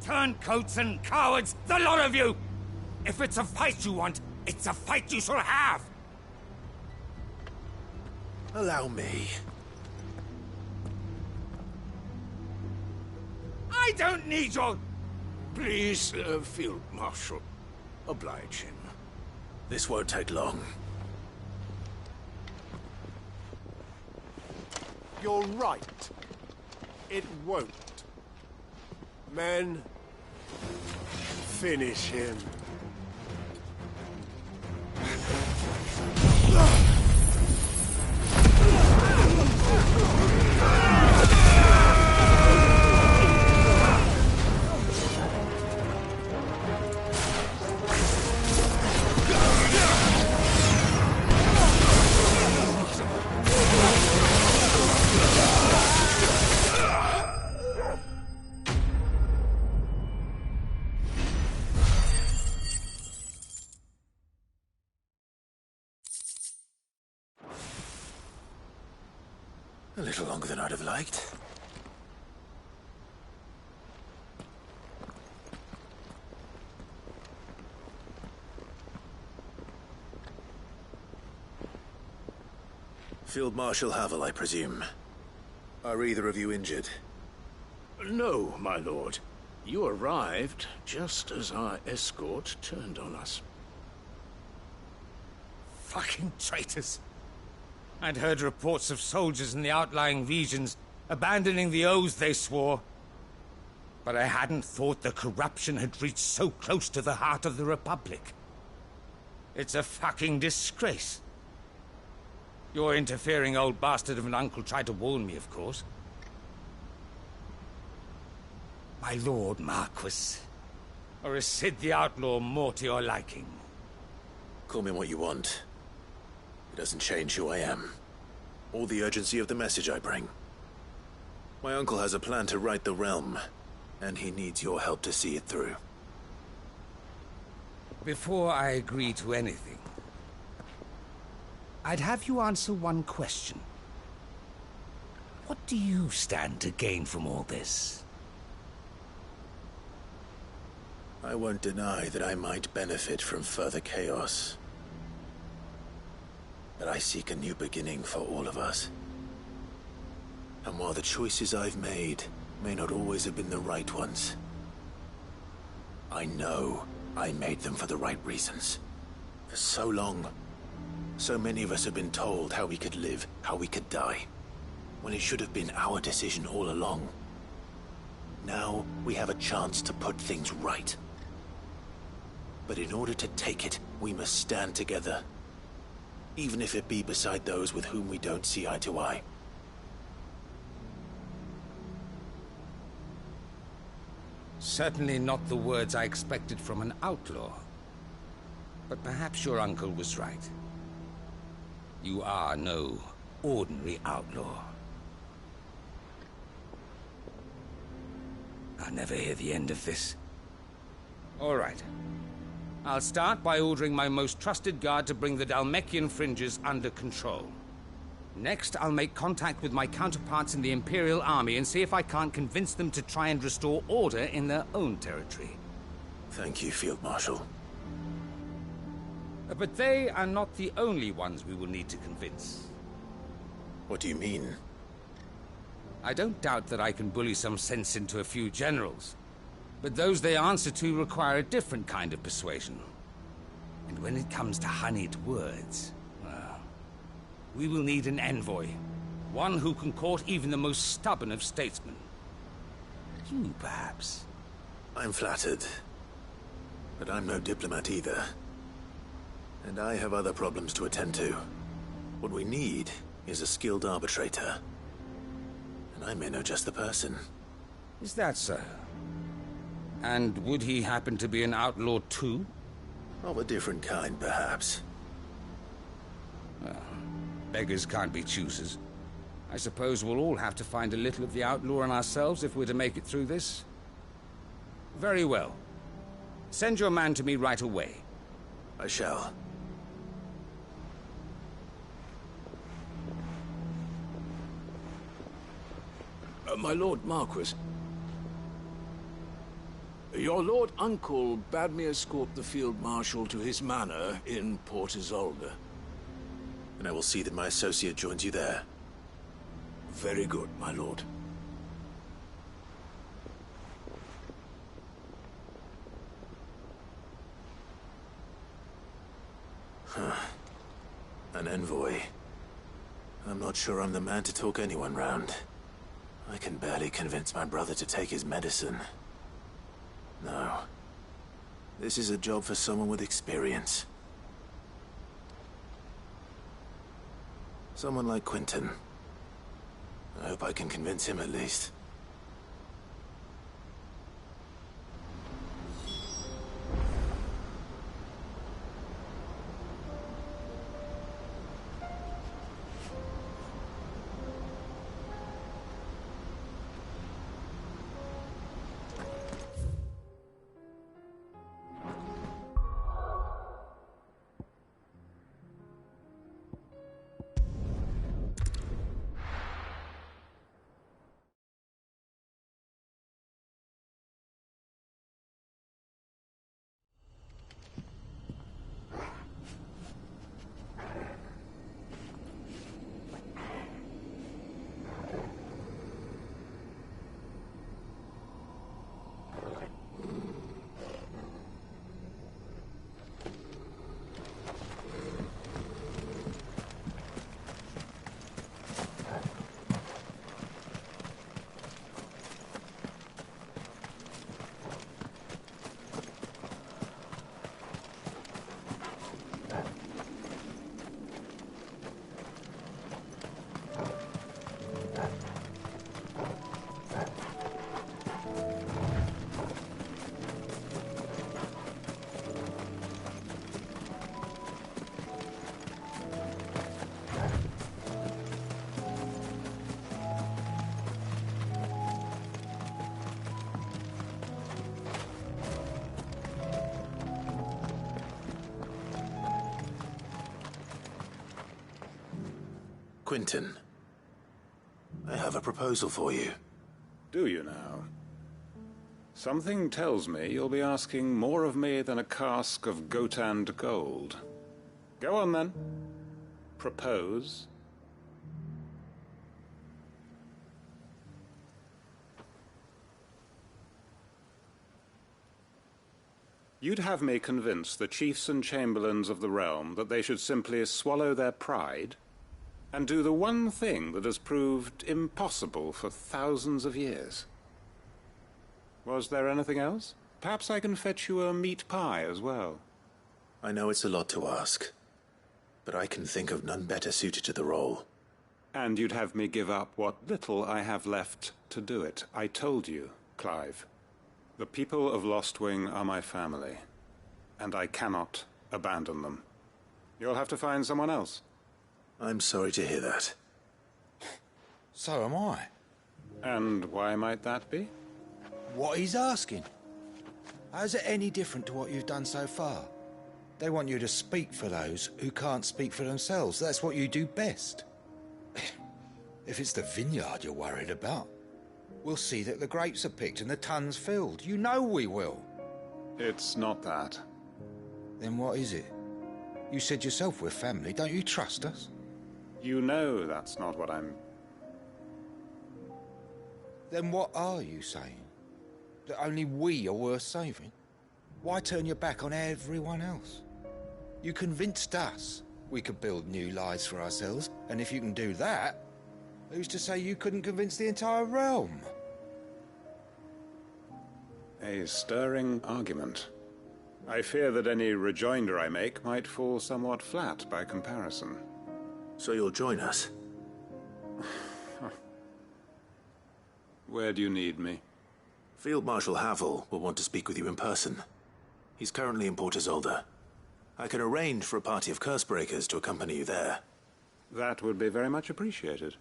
Turncoats and cowards, the lot of you! If it's a fight you want, it's a fight you shall have! Allow me. I don't need your... Please, Field Marshal, oblige him. This won't take long. You're right. It won't. Men, finish him. A little longer than I'd have liked. Field Marshal Havel, I presume. Are either of you injured? No, my lord. You arrived just as our escort turned on us. Fucking traitors! I'd heard reports of soldiers in the outlying regions abandoning the oaths they swore. But I hadn't thought the corruption had reached so close to the heart of the Republic. It's a fucking disgrace. Your interfering old bastard of an uncle tried to warn me, of course. My lord Marquis. Or is Sid the Outlaw more to your liking? Call me what you want. It doesn't change who I am, or the urgency of the message I bring. My uncle has a plan to right the realm, and he needs your help to see it through. Before I agree to anything, I'd have you answer one question. What do you stand to gain from all this? I won't deny that I might benefit from further chaos. but I seek a new beginning for all of us. And while the choices I've made may not always have been the right ones, I know I made them for the right reasons. For so long, so many of us have been told how we could live, how we could die, when it should have been our decision all along. Now we have a chance to put things right. But in order to take it, we must stand together, even if it be beside those with whom we don't see eye to eye. Certainly not the words I expected from an outlaw. But perhaps your uncle was right. You are no ordinary outlaw. I'll never hear the end of this. All right. I'll start by ordering my most trusted guard to bring the Dhalmekian fringes under control. Next, I'll make contact with my counterparts in the Imperial Army and see if I can't convince them to try and restore order in their own territory. Thank you, Field Marshal. But they are not the only ones we will need to convince. What do you mean? I don't doubt that I can bully some sense into a few generals, but those they answer to require a different kind of persuasion. And when it comes to honeyed words, well, we will need an envoy. One who can court even the most stubborn of statesmen. You, perhaps. I'm flattered. But I'm no diplomat either. And I have other problems to attend to. What we need is a skilled arbitrator. And I may know just the person. Is that so? And would he happen to be an outlaw too? Of a different kind, perhaps. Well, beggars can't be choosers. I suppose we'll all have to find a little of the outlaw in ourselves if we're to make it through this. Very well. Send your man to me right away. I shall. My Lord Marquis, your Lord Uncle bade me escort the Field Marshal to his manor in Port Isolde. And I will see that my associate joins you there. Very good, my lord. An envoy. I'm not sure I'm the man to talk anyone round. I can barely convince my brother to take his medicine. No. This is a job for someone with experience. Someone like Quinton. I hope I can convince him at least. Quinton, I have a proposal for you. Do you now? Something tells me you'll be asking more of me than a cask of Gotand gold. Go on, then. propose? You'd have me convince the chiefs and chamberlains of the realm that they should simply swallow their pride and do the one thing that has proved impossible for thousands of years. Was there anything else? Perhaps I can fetch you a meat pie as well. I know it's a lot to ask, but I can think of none better suited to the role. And you'd have me give up what little I have left to do it. I told you, Clive. The people of Lostwing are my family, and I cannot abandon them. You'll have to find someone else. I'm sorry to hear that. So am I. And why might that be? What he's asking. How's it any different to what you've done so far? They want you to speak for those who can't speak for themselves. That's what you do best. If it's the vineyard you're worried about, we'll see that the grapes are picked and the tons filled. You know we will. It's not that. Then what is it? You said yourself we're family. Don't you trust us? You know that's not what I'm... Then what are you saying? That only we are worth saving? Why turn your back on everyone else? You convinced us we could build new lives for ourselves, and if you can do that, who's to say you couldn't convince the entire realm? A stirring argument. I fear that any rejoinder I make might fall somewhat flat by comparison. So you'll join us? Where do you need me? Field Marshal Havel will want to speak with you in person. He's currently in Port Isolde. I can arrange for a party of Cursebreakers to accompany you there. That would be very much appreciated.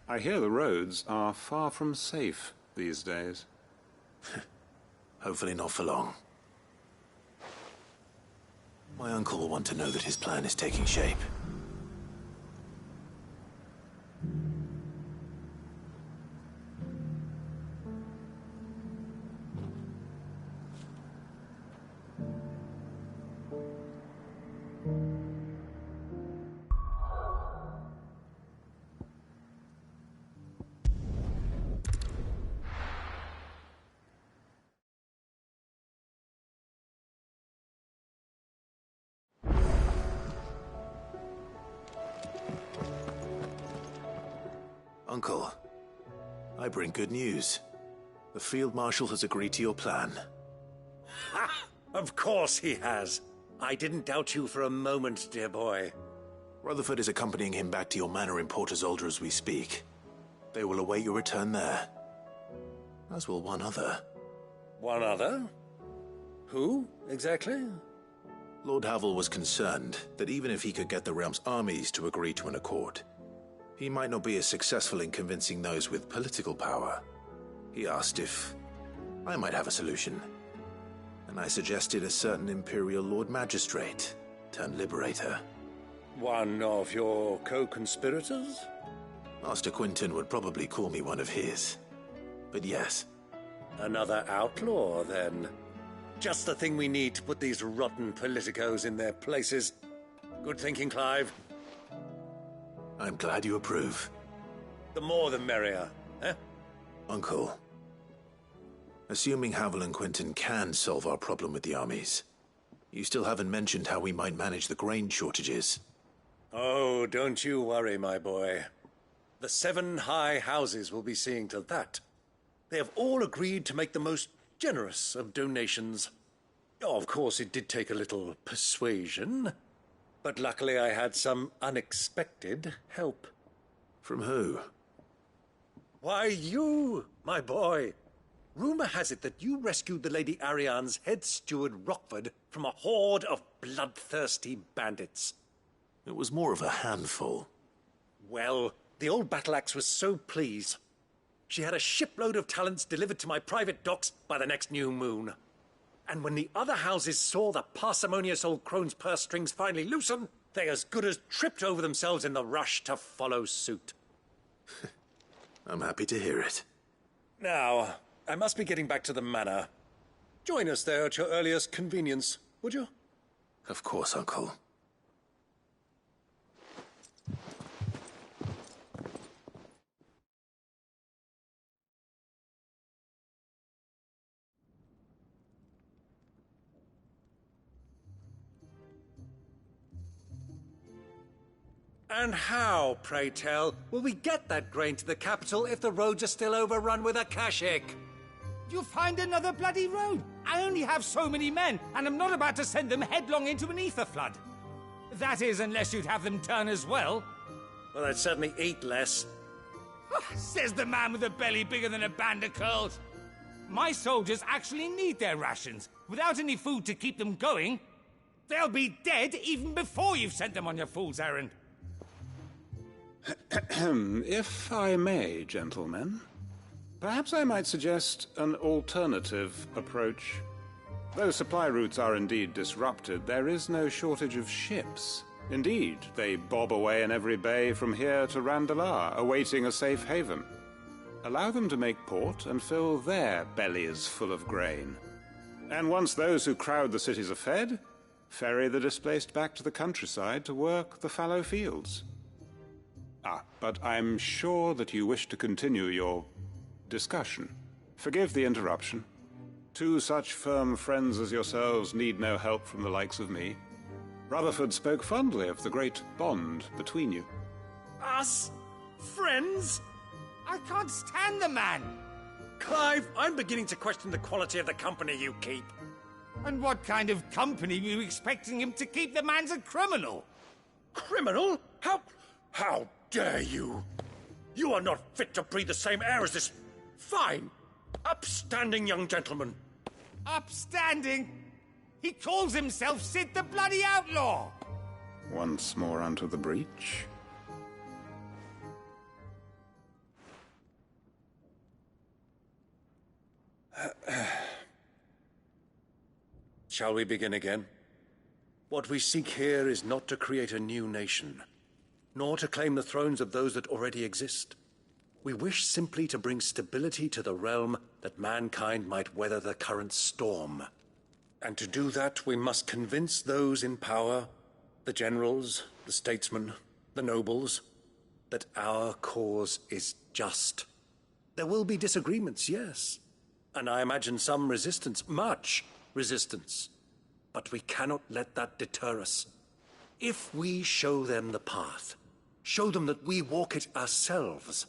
I hear the roads are far from safe these days. Hopefully not for long. My uncle will want to know that his plan is taking shape. Uncle, I bring good news. The Field Marshal has agreed to your plan. Ha! Of course he has. I didn't doubt you for a moment, dear boy. Rutherford is accompanying him back to your manor in Port Isolde as we speak. They will await your return there. As will one other. One other? Who, exactly? Lord Havel was concerned that even if he could get the realm's armies to agree to an accord, he might not be as successful in convincing those with political power. He asked if I might have a solution, and I suggested a certain Imperial Lord Magistrate turned Liberator. One of your co-conspirators? Master Quinton would probably call me one of his, but yes. Another outlaw, then. Just the thing we need to put these rotten politicos in their places. Good thinking, Clive. I'm glad you approve. The more the merrier, eh? Uncle, assuming Havel and Quinton can solve our problem with the armies, you still haven't mentioned how we might manage the grain shortages. Oh, don't you worry, my boy. The 7 high houses will be seeing to that. They have all agreed to make the most generous of donations. Oh, of course, it did take a little persuasion. But luckily I had some unexpected help. From who? Why, you, my boy. Rumor has it that you rescued the Lady Ariane's head steward Rockford from a horde of bloodthirsty bandits. It was more of a handful. Well, the old battle-axe was so pleased. She had a shipload of talents delivered to my private docks by the next new moon. And when the other houses saw the parsimonious old crone's purse strings finally loosen, they as good as tripped over themselves in the rush to follow suit. I'm happy to hear it. Now, I must be getting back to the manor. Join us there at your earliest convenience, would you? Of course, Uncle. And how, pray tell, will we get that grain to the capital if the roads are still overrun with Akashic? You'll find another bloody road. I only have so many men, and I'm not about to send them headlong into an ether flood. That is, unless you'd have them turn as well. Well, they'd certainly eat less. Says the man with a belly bigger than a band of curls. My soldiers actually need their rations. Without any food to keep them going, they'll be dead even before you've sent them on your fool's errand. If I may, gentlemen, perhaps I might suggest an alternative approach. Though supply routes are indeed disrupted, there is no shortage of ships. Indeed, they bob away in every bay from here to Randalar, awaiting a safe haven. Allow them to make port and fill their bellies full of grain. And once those who crowd the cities are fed, ferry the displaced back to the countryside to work the fallow fields. But I'm sure that you wish to continue your discussion. Forgive the interruption. Two such firm friends as yourselves need no help from the likes of me. Rutherford spoke fondly of the great bond between you. Us? Friends? I can't stand the man! Clive, I'm beginning to question the quality of the company you keep. And what kind of company were you expecting him to keep? The man's a criminal! Criminal? How dare you? You are not fit to breathe the same air as this fine, upstanding young gentleman. Upstanding? He calls himself Sid the Bloody Outlaw! Once more onto the breach. Shall we begin again? What we seek here is not to create a new nation, nor to claim the thrones of those that already exist. We wish simply to bring stability to the realm that mankind might weather the current storm. And to do that, we must convince those in power, the generals, the statesmen, the nobles, that our cause is just. There will be disagreements, yes, and I imagine some resistance, much resistance. But we cannot let that deter us. If we show them the path, show them that we walk it ourselves,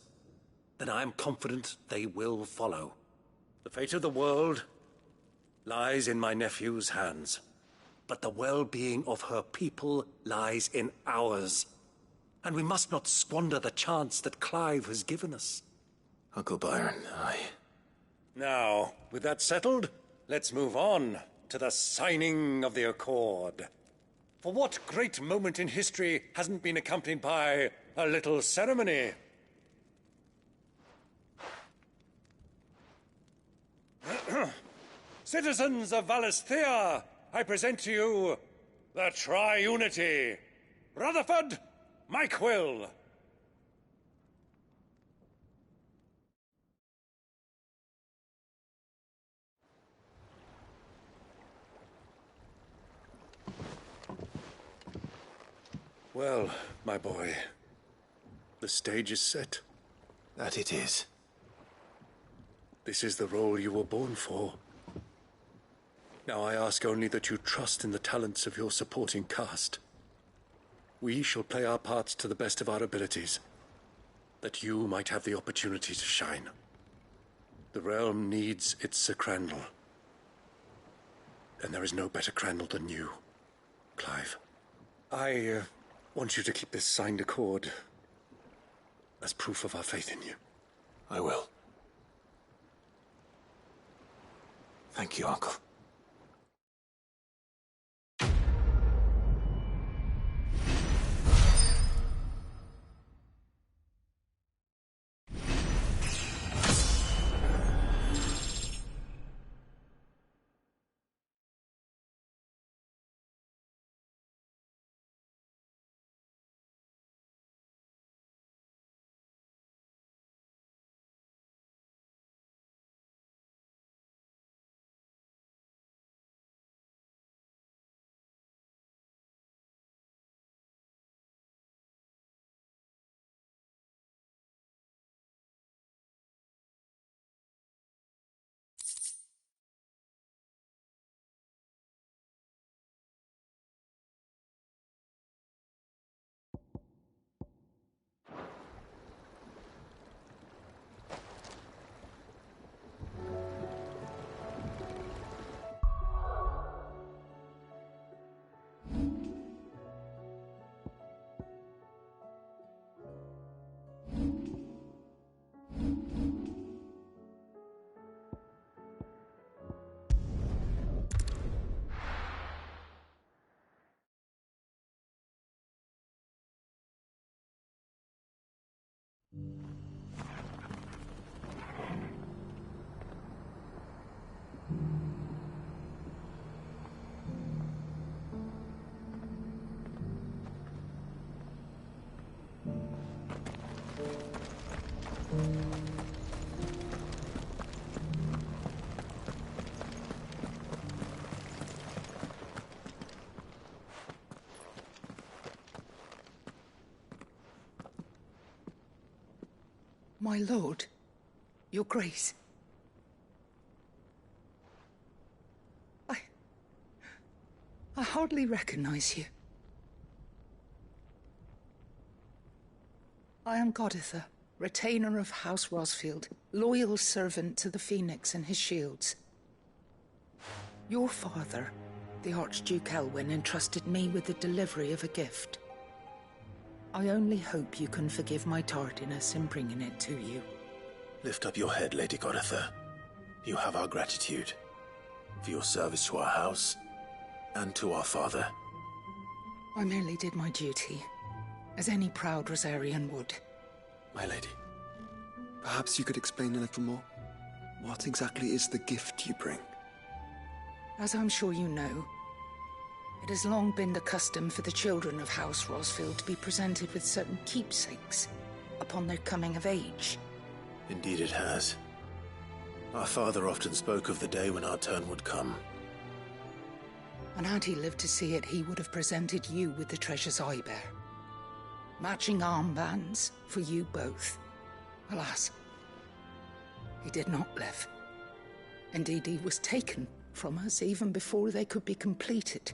then I am confident they will follow. The fate of the world lies in my nephew's hands, but the well-being of her people lies in ours. And we must not squander the chance that Clive has given us. Uncle Byron, Now, with that settled, let's move on to the signing of the Accord. For what great moment in history hasn't been accompanied by a little ceremony? Citizens of Valisthea, I present to you the Triunity. Rutherford, Mike Will. Well, my boy, the stage is set. That it is. This is the role you were born for. Now I ask only that you trust in the talents of your supporting cast. We shall play our parts to the best of our abilities, that you might have the opportunity to shine. The realm needs its Sir Crandall. And there is no better Crandall than you, Clive. I want you to keep this signed accord as proof of our faith in you. I will. Thank you, Uncle. My lord, your grace. I hardly recognize you. I am Goditha, retainer of House Rosfield, loyal servant to the Phoenix and his shields. Your father, the Archduke Elwyn, entrusted me with the delivery of a gift. I only hope you can forgive my tardiness in bringing it to you. Lift up your head, Lady Goditha. You have our gratitude for your service to our house and to our father. I merely did my duty, as any proud Rosarian would. My lady, perhaps you could explain a little more? What exactly is the gift you bring? As I'm sure you know, it has long been the custom for the children of House Rosfield to be presented with certain keepsakes upon their coming of age. Indeed it has. Our father often spoke of the day when our turn would come. And had he lived to see it, he would have presented you with the treasures I bear. Matching armbands for you both. Alas, he did not live. Indeed, he was taken from us even before they could be completed.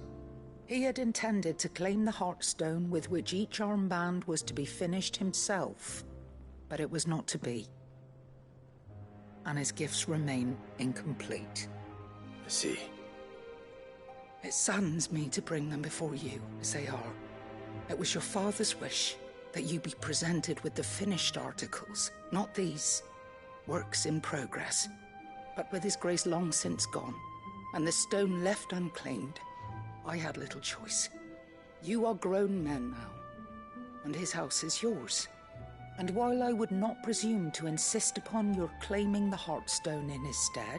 He had intended to claim the Heartstone with which each armband was to be finished himself, but it was not to be. And his gifts remain incomplete. I see. It saddens me to bring them before you, as they are. It was your father's wish that you be presented with the finished articles, not these works in progress. But with his grace long since gone, and the stone left unclaimed, I had little choice. You are grown men now, and his house is yours. And while I would not presume to insist upon your claiming the Heartstone in his stead,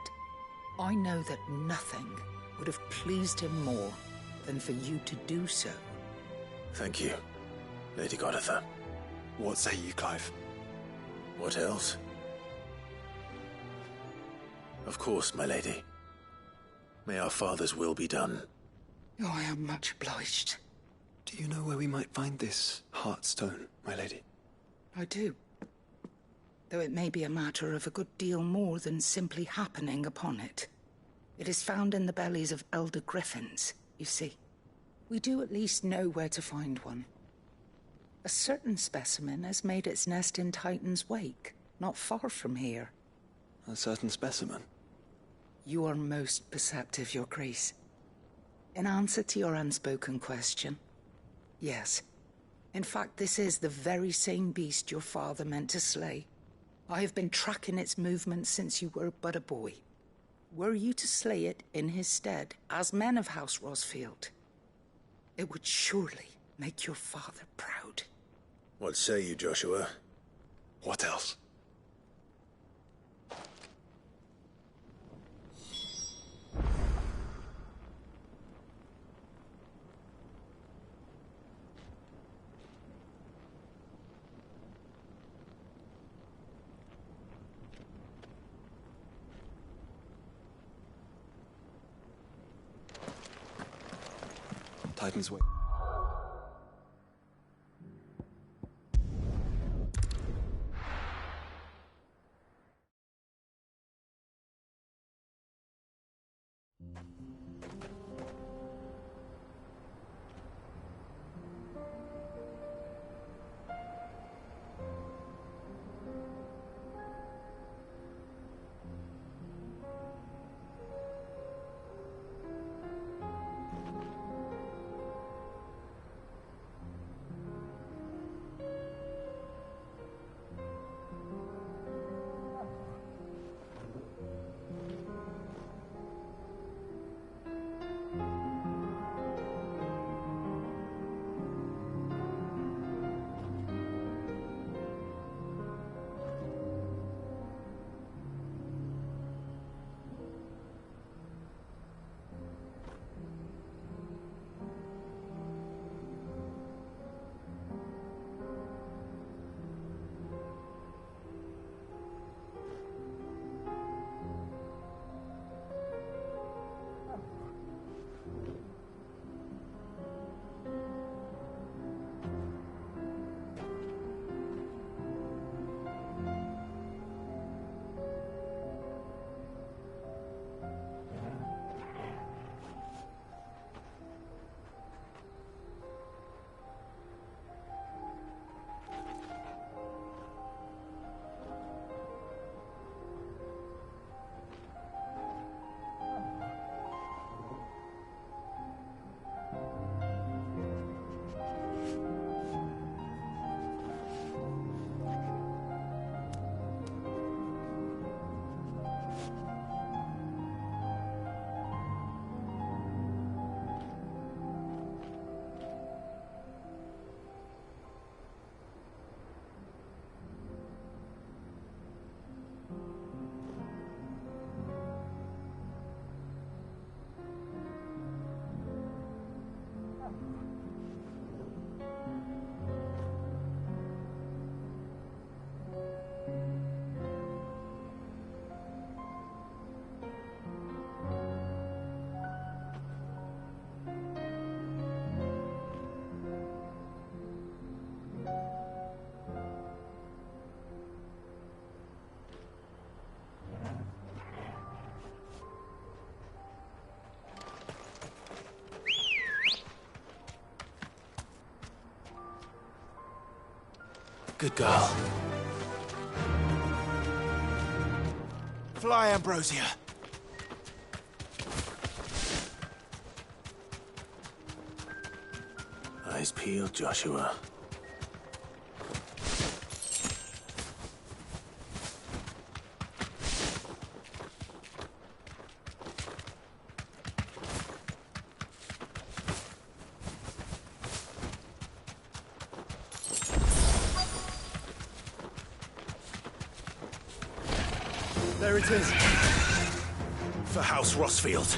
I know that nothing would have pleased him more than for you to do so. Thank you, Lady Goditha. What say you, Clive? What else? Of course, my lady. May our father's will be done. Oh, I am much obliged. Do you know where we might find this Heartstone, my lady? I do. Though it may be a matter of a good deal more than simply happening upon it. It is found in the bellies of elder griffins, you see. We do at least know where to find one. A certain specimen has made its nest in Titan's Wake, not far from here. A certain specimen? You are most perceptive, Your Grace. In answer to your unspoken question, yes. In fact, this is the very same beast your father meant to slay. I have been tracking its movements since you were but a boy. Were you to slay it in his stead, as men of House Rosfield, it would surely make your father proud. What say you, Joshua? What else? Titan's Wake. Good girl. Fly, Ambrosia. Eyes peeled, Joshua. There it is. For House Rossfield.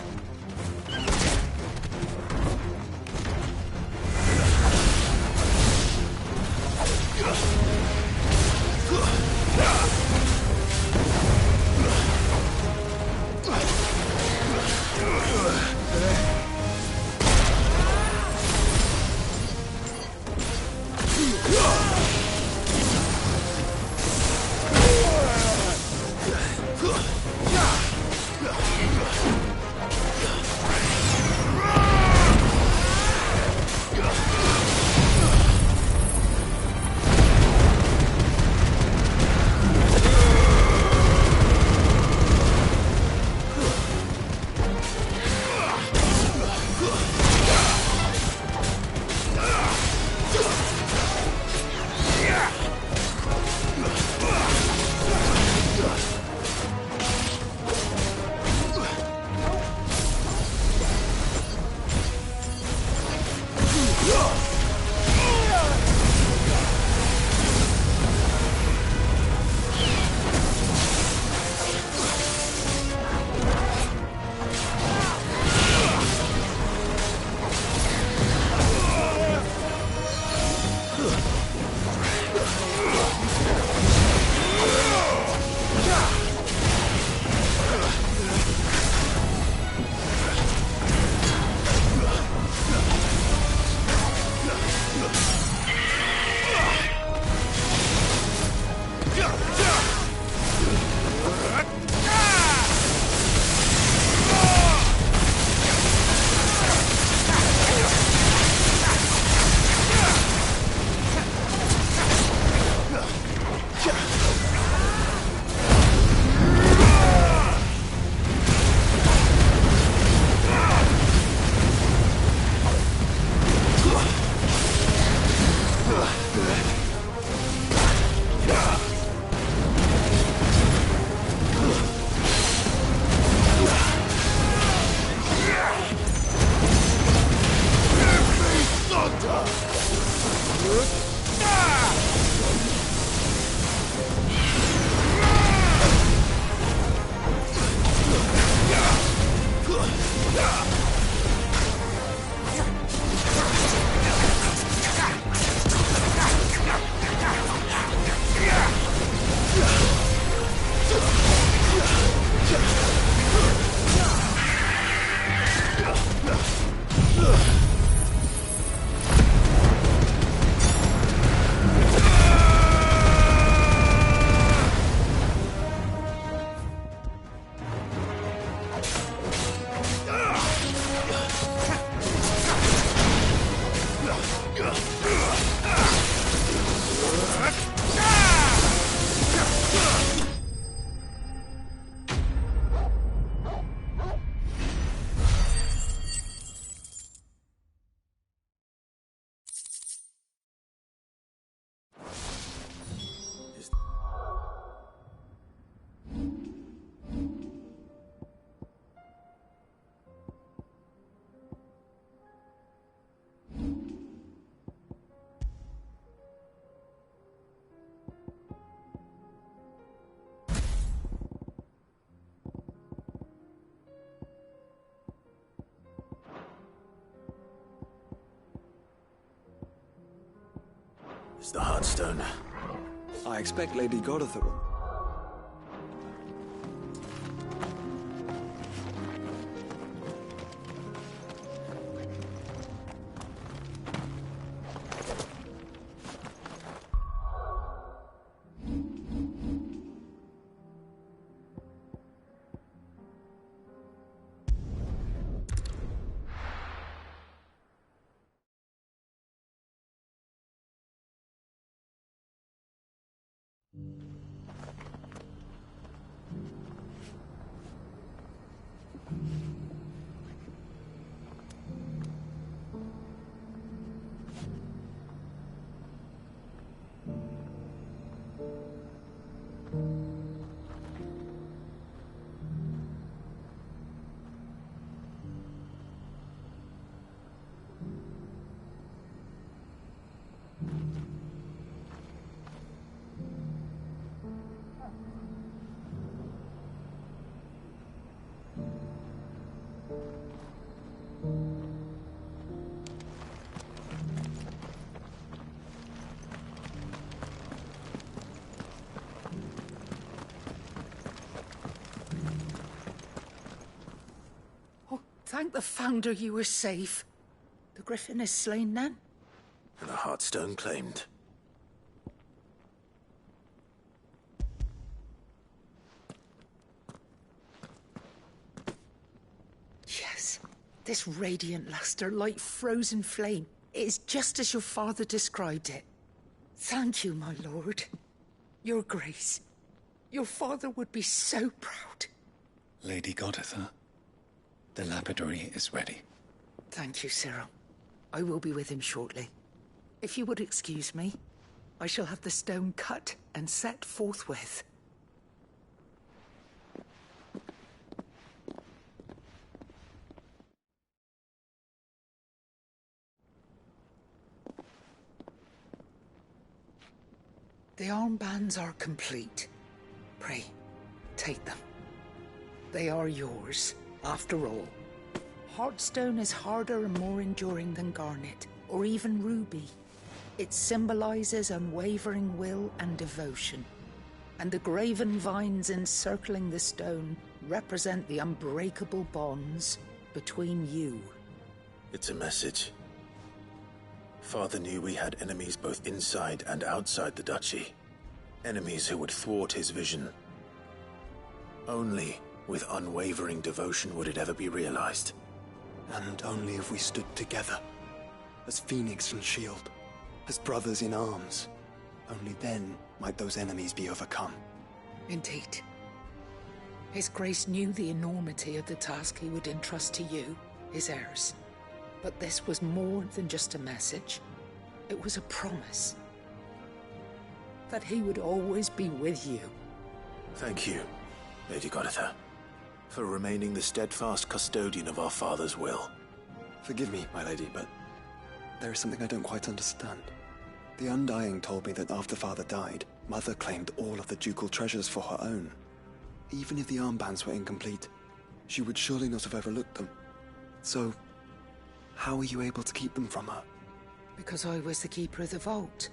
It's the Heartstone. I expect Lady Godotha will. Thank the Founder you were safe. The Griffin is slain then? And the Heartstone claimed. Yes. This radiant luster, like frozen flame, is just as your father described it. Thank you, my lord. Your Grace. Your father would be so proud. Lady Goditha, the lapidary is ready. Thank you, Cyril. I will be with him shortly. If you would excuse me, I shall have the stone cut and set forthwith. The armbands are complete. Pray, take them. They are yours, after all. Heartstone is harder and more enduring than garnet, or even ruby. It symbolizes unwavering will and devotion. And the graven vines encircling the stone represent the unbreakable bonds between you. It's a message. Father knew we had enemies both inside and outside the duchy. Enemies who would thwart his vision. Only with unwavering devotion would it ever be realized. And only if we stood together, as Phoenix and Shield, as brothers in arms. Only then might those enemies be overcome. Indeed. His Grace knew the enormity of the task he would entrust to you, his heirs. But this was more than just a message. It was a promise. That he would always be with you. Thank you, Lady Goditha, for remaining the steadfast custodian of our father's will. Forgive me, my lady, but there is something I don't quite understand. The Undying told me that after Father died, Mother claimed all of the ducal treasures for her own. Even if the armbands were incomplete, she would surely not have overlooked them. So, how were you able to keep them from her? Because I was the keeper of the vault.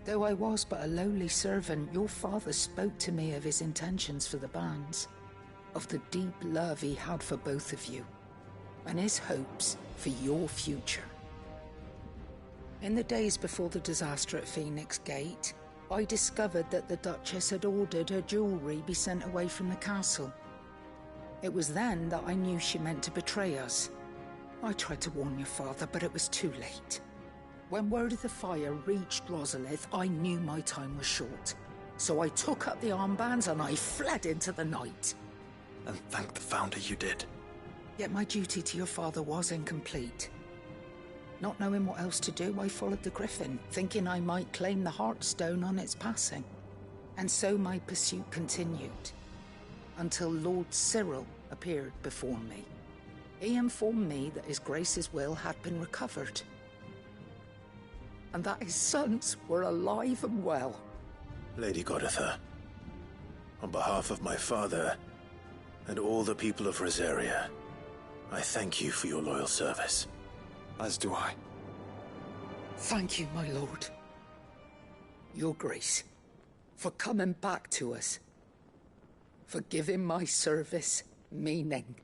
Though I was but a lowly servant, your father spoke to me of his intentions for the bands, of the deep love he had for both of you, and his hopes for your future. In the days before the disaster at Phoenix Gate, I discovered that the Duchess had ordered her jewelry be sent away from the castle. It was then that I knew she meant to betray us. I tried to warn your father, but it was too late. When word of the fire reached Rosalith, I knew my time was short. So I took up the armbands and I fled into the night. And thank the Founder you did. Yet my duty to your father was incomplete. Not knowing what else to do, I followed the Griffin, thinking I might claim the Heartstone on its passing. And so my pursuit continued, until Lord Cyril appeared before me. He informed me that His Grace's will had been recovered, and that his sons were alive and well. Lady Goditha, on behalf of my father and all the people of Rosaria, I thank you for your loyal service. As do I. Thank you, my lord. Your Grace, for coming back to us, for giving my service meaning.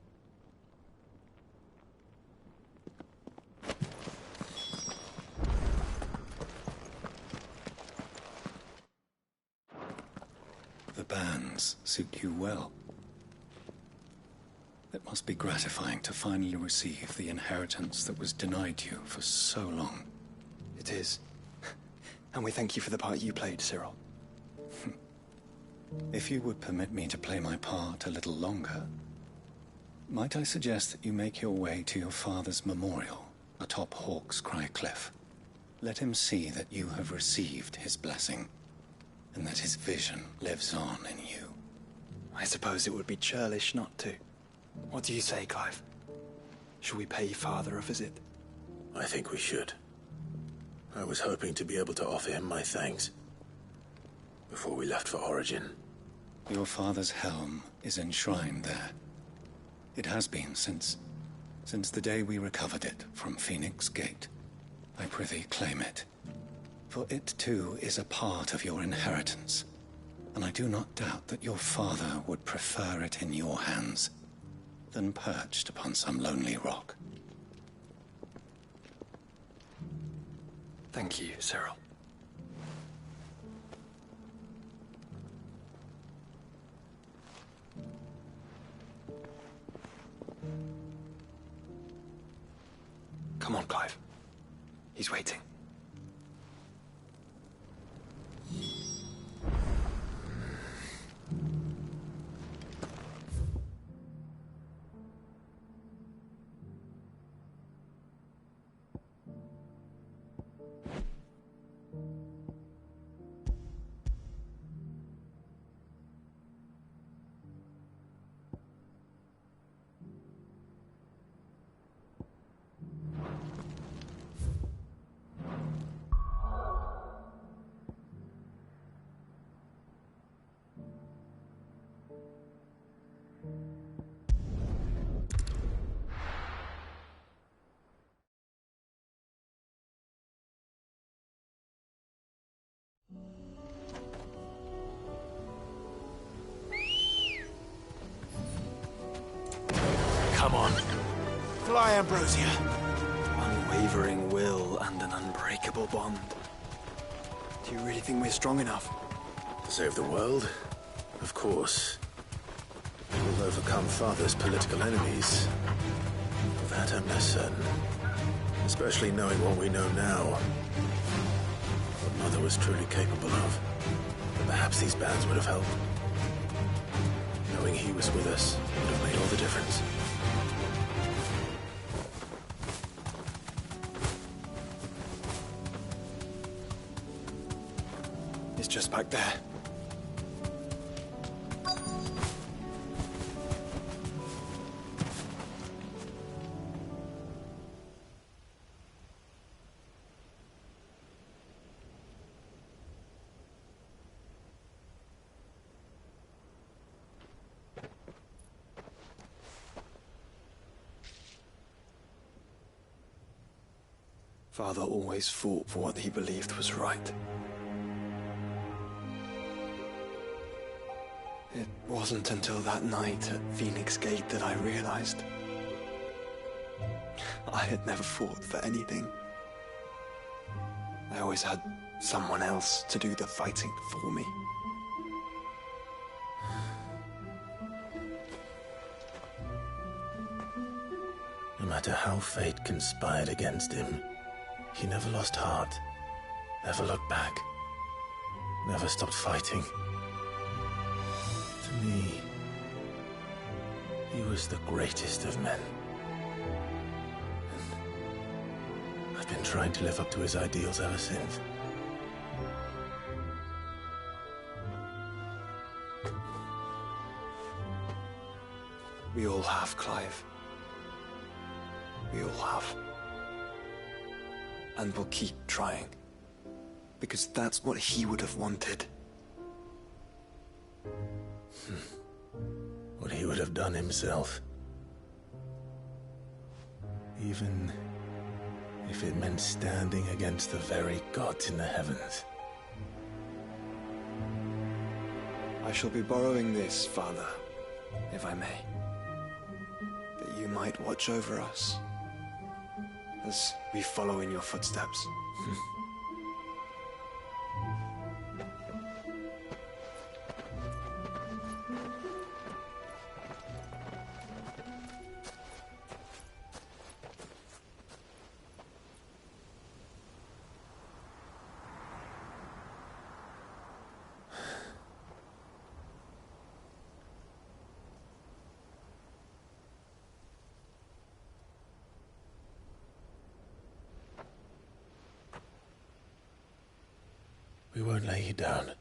The bands suit you well. It must be gratifying to finally receive the inheritance that was denied you for so long. It is. And we thank you for the part you played, Cyril. If you would permit me to play my part a little longer, might I suggest that you make your way to your father's memorial atop Hawk's Cry Cliff? Let him see that you have received his blessing, and that his vision lives on in you. I suppose it would be churlish not to. What do you say, Clive? Shall we pay Father a visit? I think we should. I was hoping to be able to offer him my thanks before we left for Origin. Your father's helm is enshrined there. It has been since the day we recovered it from Phoenix Gate. I prithee claim it, for it too is a part of your inheritance, and I do not doubt that your father would prefer it in your hands than perched upon some lonely rock. Thank you, Cyril. Come on, Clive. He's waiting. Come on. Fly, Ambrosia. Unwavering will and an unbreakable bond. Do you really think we're strong enough? To save the world? Of course. We'll overcome Father's political enemies. Of that I'm less certain. Especially knowing what we know now. What Mother was truly capable of. Perhaps these bands would have helped. Knowing he was with us would have made all the difference. It's just back there. Father always fought for what he believed was right. It wasn't until that night at Phoenix Gate that I realized I had never fought for anything. I always had someone else to do the fighting for me. No matter how fate conspired against him, he never lost heart, never looked back, never stopped fighting. To me, he was the greatest of men. And I've been trying to live up to his ideals ever since. We all have, Clive. We all have. And we'll keep trying. Because that's what he would have wanted. What he would have done himself. Even if it meant standing against the very gods in the heavens. I shall be borrowing this, Father, if I may. That you might watch over us as we follow in your footsteps. We won't lay you down.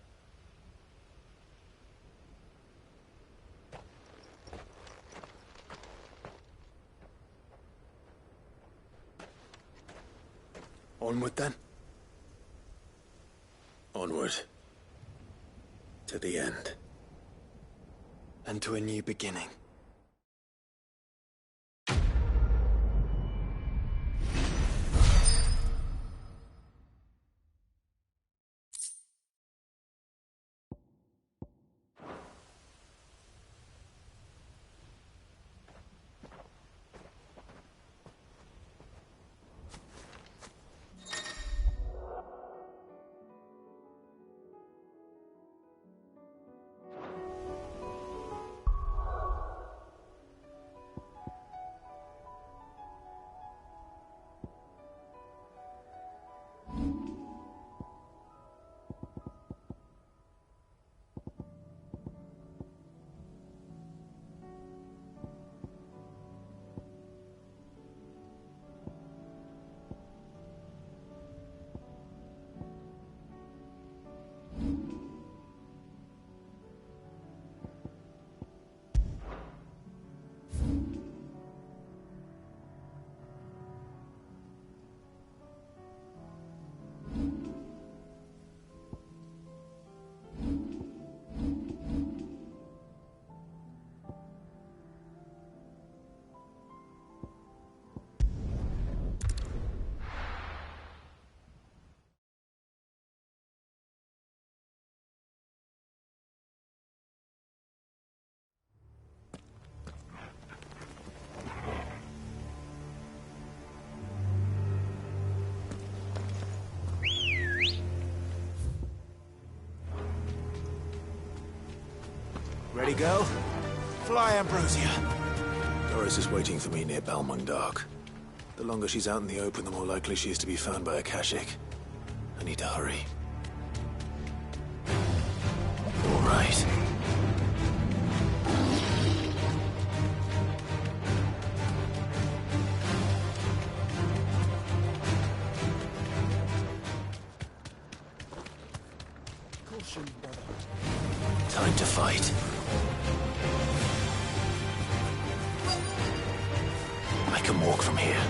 Onward, then? Onward. To the end. And to a new beginning. Ready, go? Fly, Ambrosia. Doris is waiting for me near Balmung Dark. The longer she's out in the open, the more likely she is to be found by Akashic. I need to hurry. All right. Caution, brother. Time to fight. I can walk from here.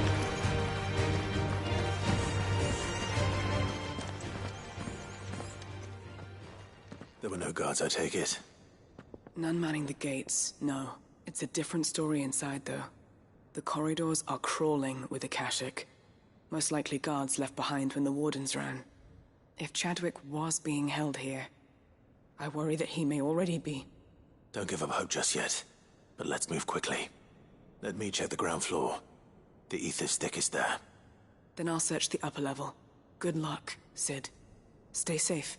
There were no guards, I take it. None manning the gates, no. It's a different story inside, though. The corridors are crawling with Akashic. Most likely guards left behind when the Wardens ran. If Chadwick was being held here, I worry that he may already be. Don't give up hope just yet, but let's move quickly. Let me check the ground floor. The ether stick is there. Then I'll search the upper level. Good luck, Sid. Stay safe.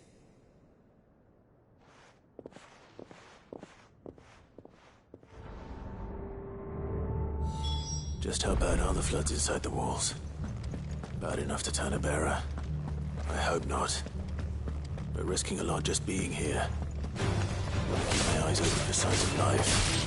Just how bad are the floods inside the walls? Bad enough to turn a bearer? I hope not. We're risking a lot just being here. I'll keep my eyes open for signs of life.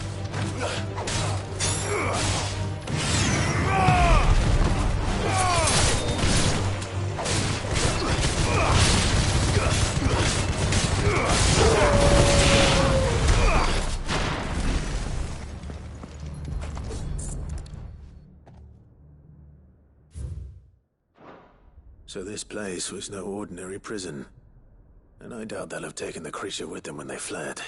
So this place was no ordinary prison. And I doubt they'll have taken the creature with them when they fled.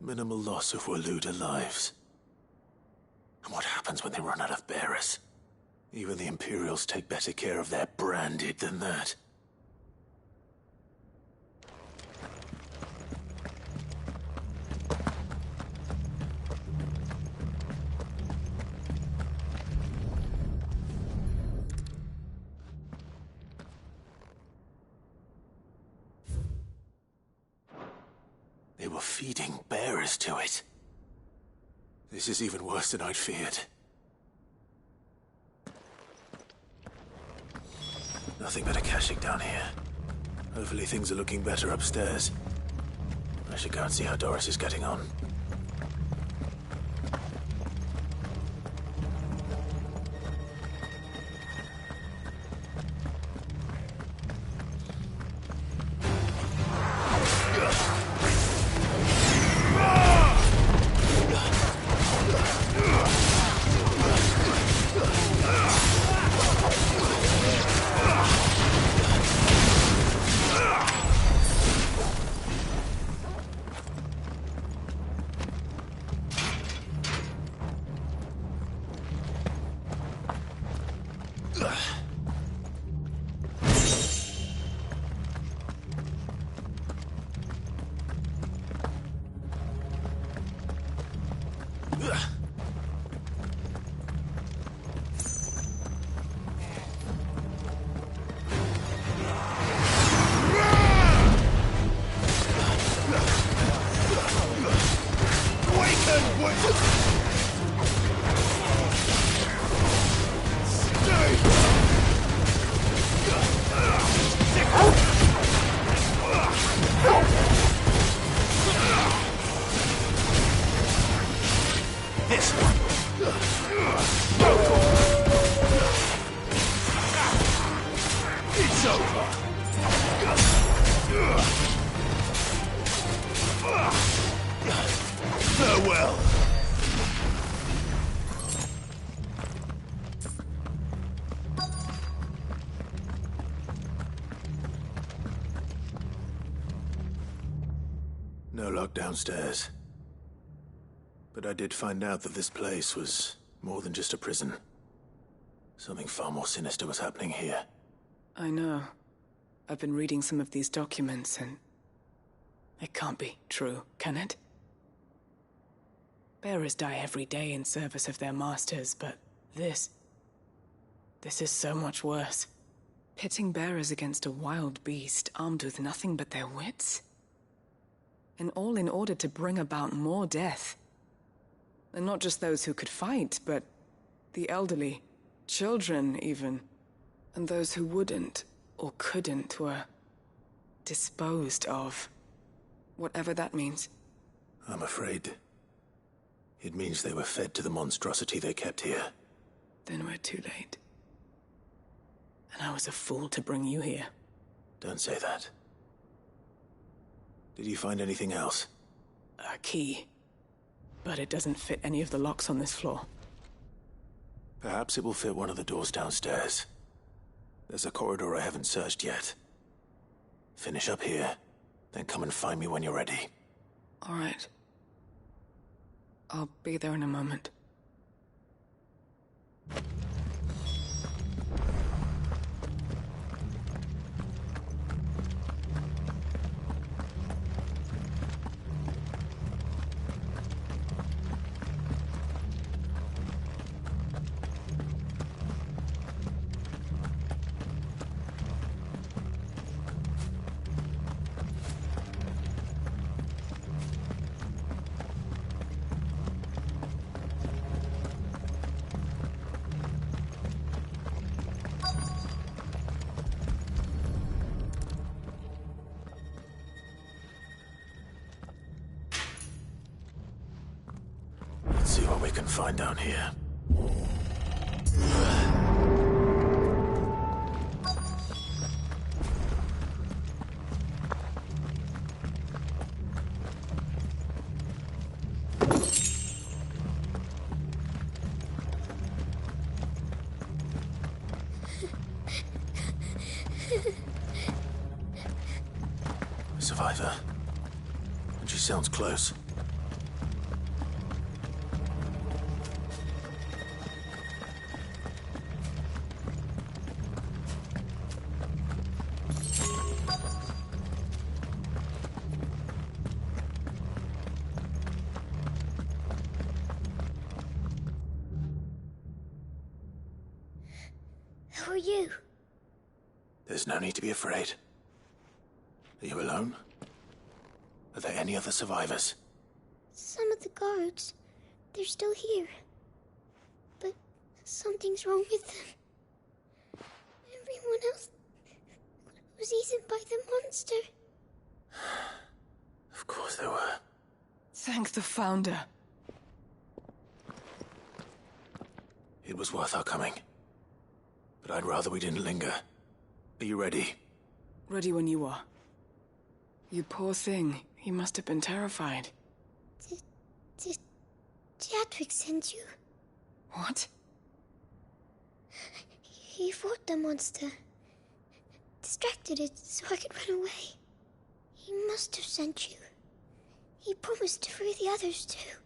Minimal loss of Waluda lives. And what happens when they run out of bearers? Even the Imperials take better care of their branded than that. They were feeding bearers to it. This is even worse than I'd feared. Nothing but a Kashyyyk down here. Hopefully things are looking better upstairs. I should go and see how Doris is getting on. Farewell. No lock downstairs. But I did find out that this place was more than just a prison. Something far more sinister was happening here. I know. I've been reading some of these documents and... it can't be true, can it? Bearers die every day in service of their masters, but this is so much worse. Pitting bearers against a wild beast armed with nothing but their wits? And all in order to bring about more death. And not just those who could fight, but the elderly, children even. And those who wouldn't or couldn't were disposed of. Whatever that means. I'm afraid it means they were fed to the monstrosity they kept here. Then we're too late. And I was a fool to bring you here. Don't say that. Did you find anything else? A key. But it doesn't fit any of the locks on this floor. Perhaps it will fit one of the doors downstairs. There's a corridor I haven't searched yet. Finish up here, then come and find me when you're ready. All right. I'll be there in a moment. Let's see what we can find down here. A survivor. And she sounds close. Who are you? There's no need to be afraid. Are you alone? Are there any other survivors? Some of the guards. They're still here. But something's wrong with them. Everyone else was eaten by the monster. Of course there were. Thank the Founder. It was worth our coming. But I'd rather we didn't linger. Are you ready? Ready when you are. You poor thing. He must have been terrified. Did Chadwick send you? What? He fought the monster. Distracted it so I could run away. He must have sent you. He promised to free the others too.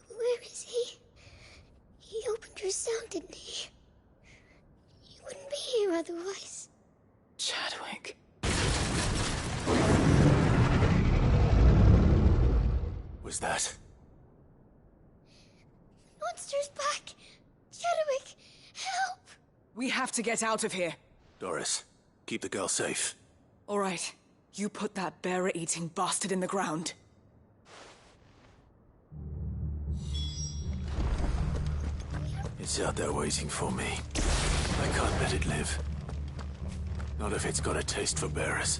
Where is he? He opened your cell, didn't he? You wouldn't be here otherwise. Chadwick. Was that? Monster's back! Chadwick, help! We have to get out of here. Doris, keep the girl safe. All right. You put that bearer-eating bastard in the ground. It's out there waiting for me. I can't let it live. Not if it's got a taste for bearers.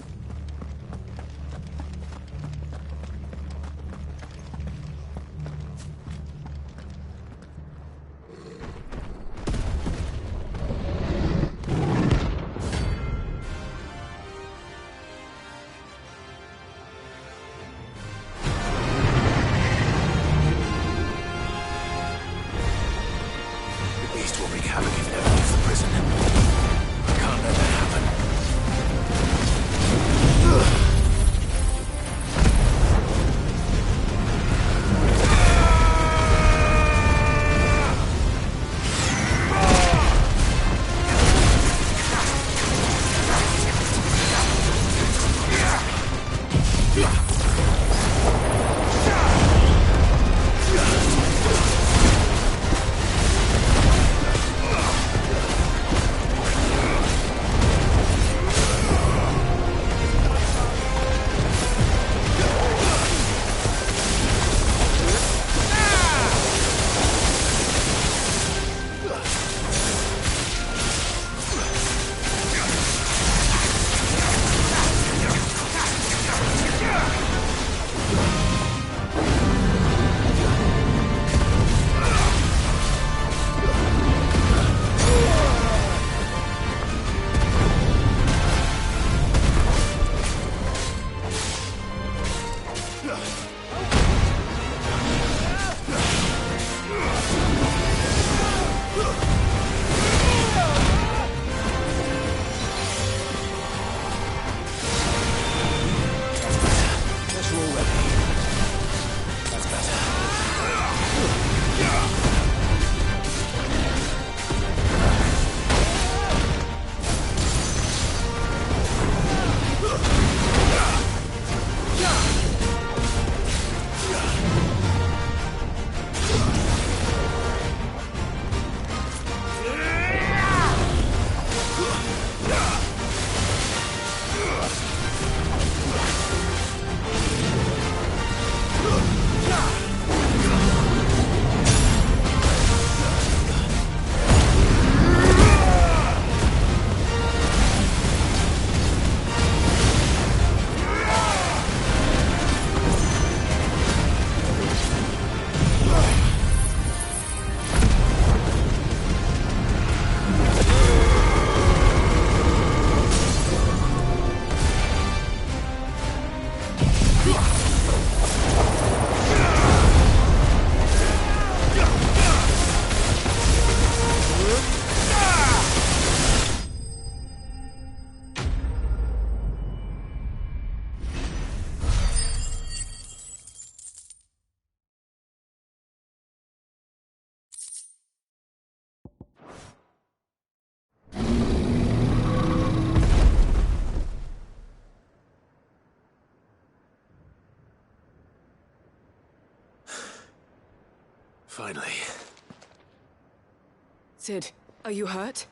Cid, are you hurt?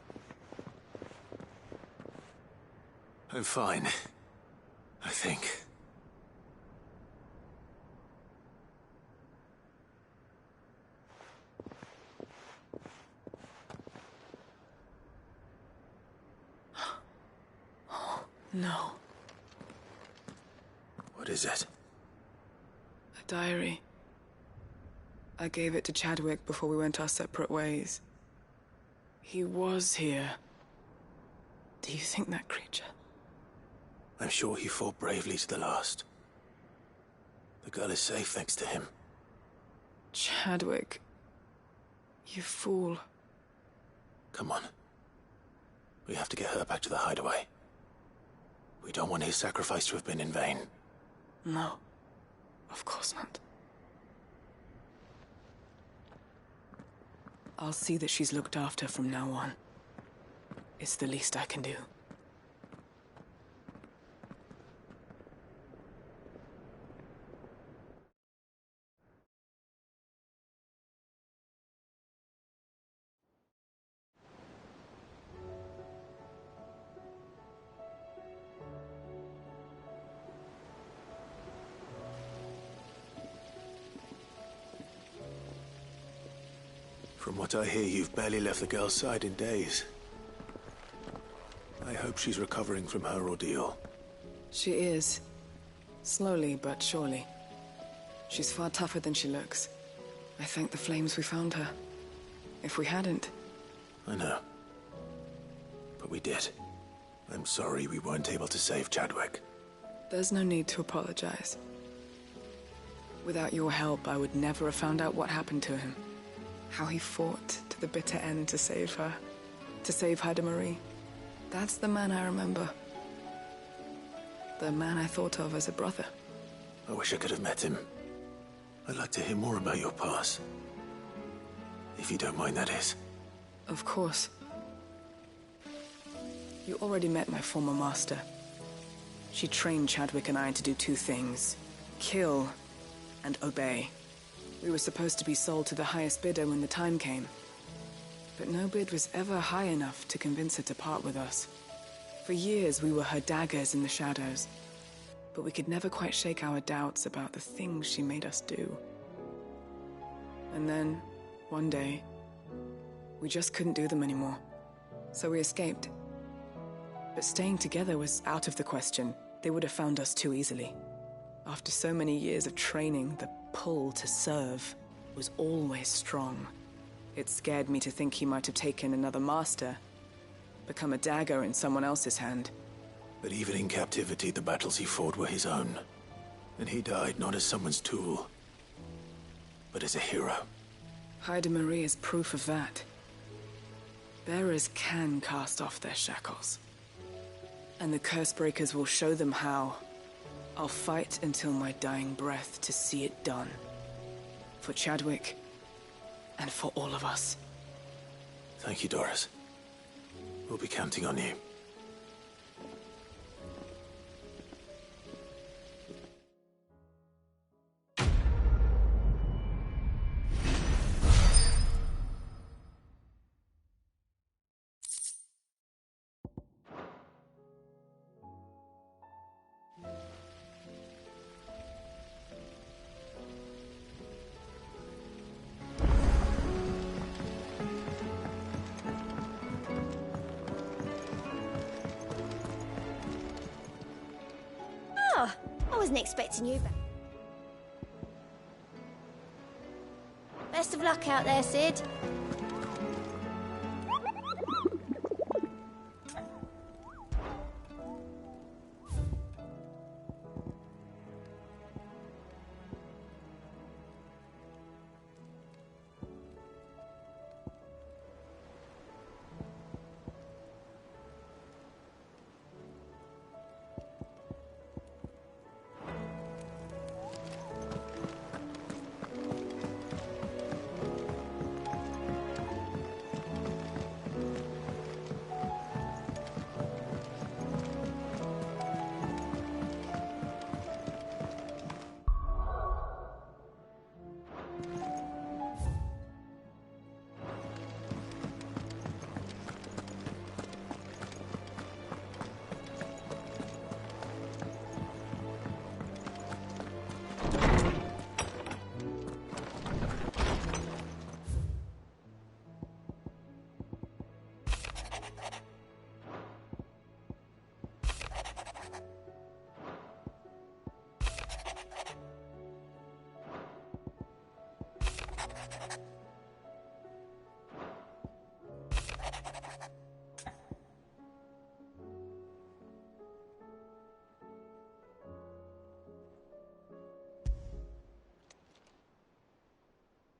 I'm fine. I think. No. What is it? A diary. I gave it to Chadwick before we went our separate ways. He was here. Do you think that creature? I'm sure he fought bravely to the last. The girl is safe thanks to him. Chadwick. You fool. Come on. We have to get her back to the hideaway. We don't want his sacrifice to have been in vain. No. Of course not. I'll see that she's looked after from now on. It's the least I can do. From what I hear, you've barely left the girl's side in days. I hope she's recovering from her ordeal. She is. Slowly but surely. She's far tougher than she looks. I thank the flames we found her. If we hadn't... I know. But we did. I'm sorry we weren't able to save Chadwick. There's no need to apologize. Without your help, I would never have found out what happened to him. How he fought to the bitter end to save her. To save Hyde Marie. That's the man I remember. The man I thought of as a brother. I wish I could have met him. I'd like to hear more about your past. If you don't mind, that is. Of course. You already met my former master. She trained Chadwick and I to do two things. Kill and obey. We were supposed to be sold to the highest bidder when the time came. But no bid was ever high enough to convince her to part with us. For years we were her daggers in the shadows. But we could never quite shake our doubts about the things she made us do. And then, one day, we just couldn't do them anymore. So we escaped. But staying together was out of the question. They would have found us too easily. After so many years of training, the pull to serve was always strong. It scared me to think he might have taken another master, become a dagger in someone else's hand. But even in captivity, the battles he fought were his own. And he died not as someone's tool, but as a hero. Hyde Marie is proof of that. Bearers can cast off their shackles. And the Cursebreakers will show them how. I'll fight until my dying breath to see it done. For Chadwick, and for all of us. Thank you, Doris. We'll be counting on you. I wasn't expecting you back. Best of luck out there, Sid.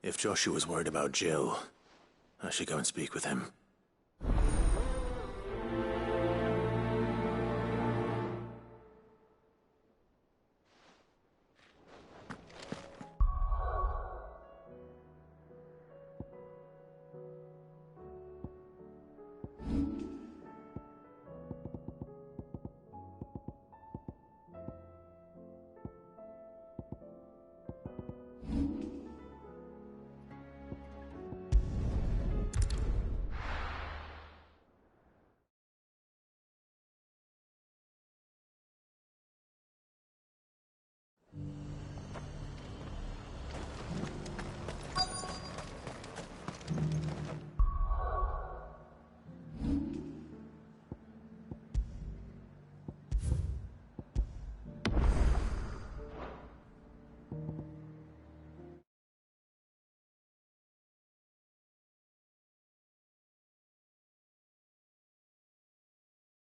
If Joshua's worried about Jill, I should go and speak with him.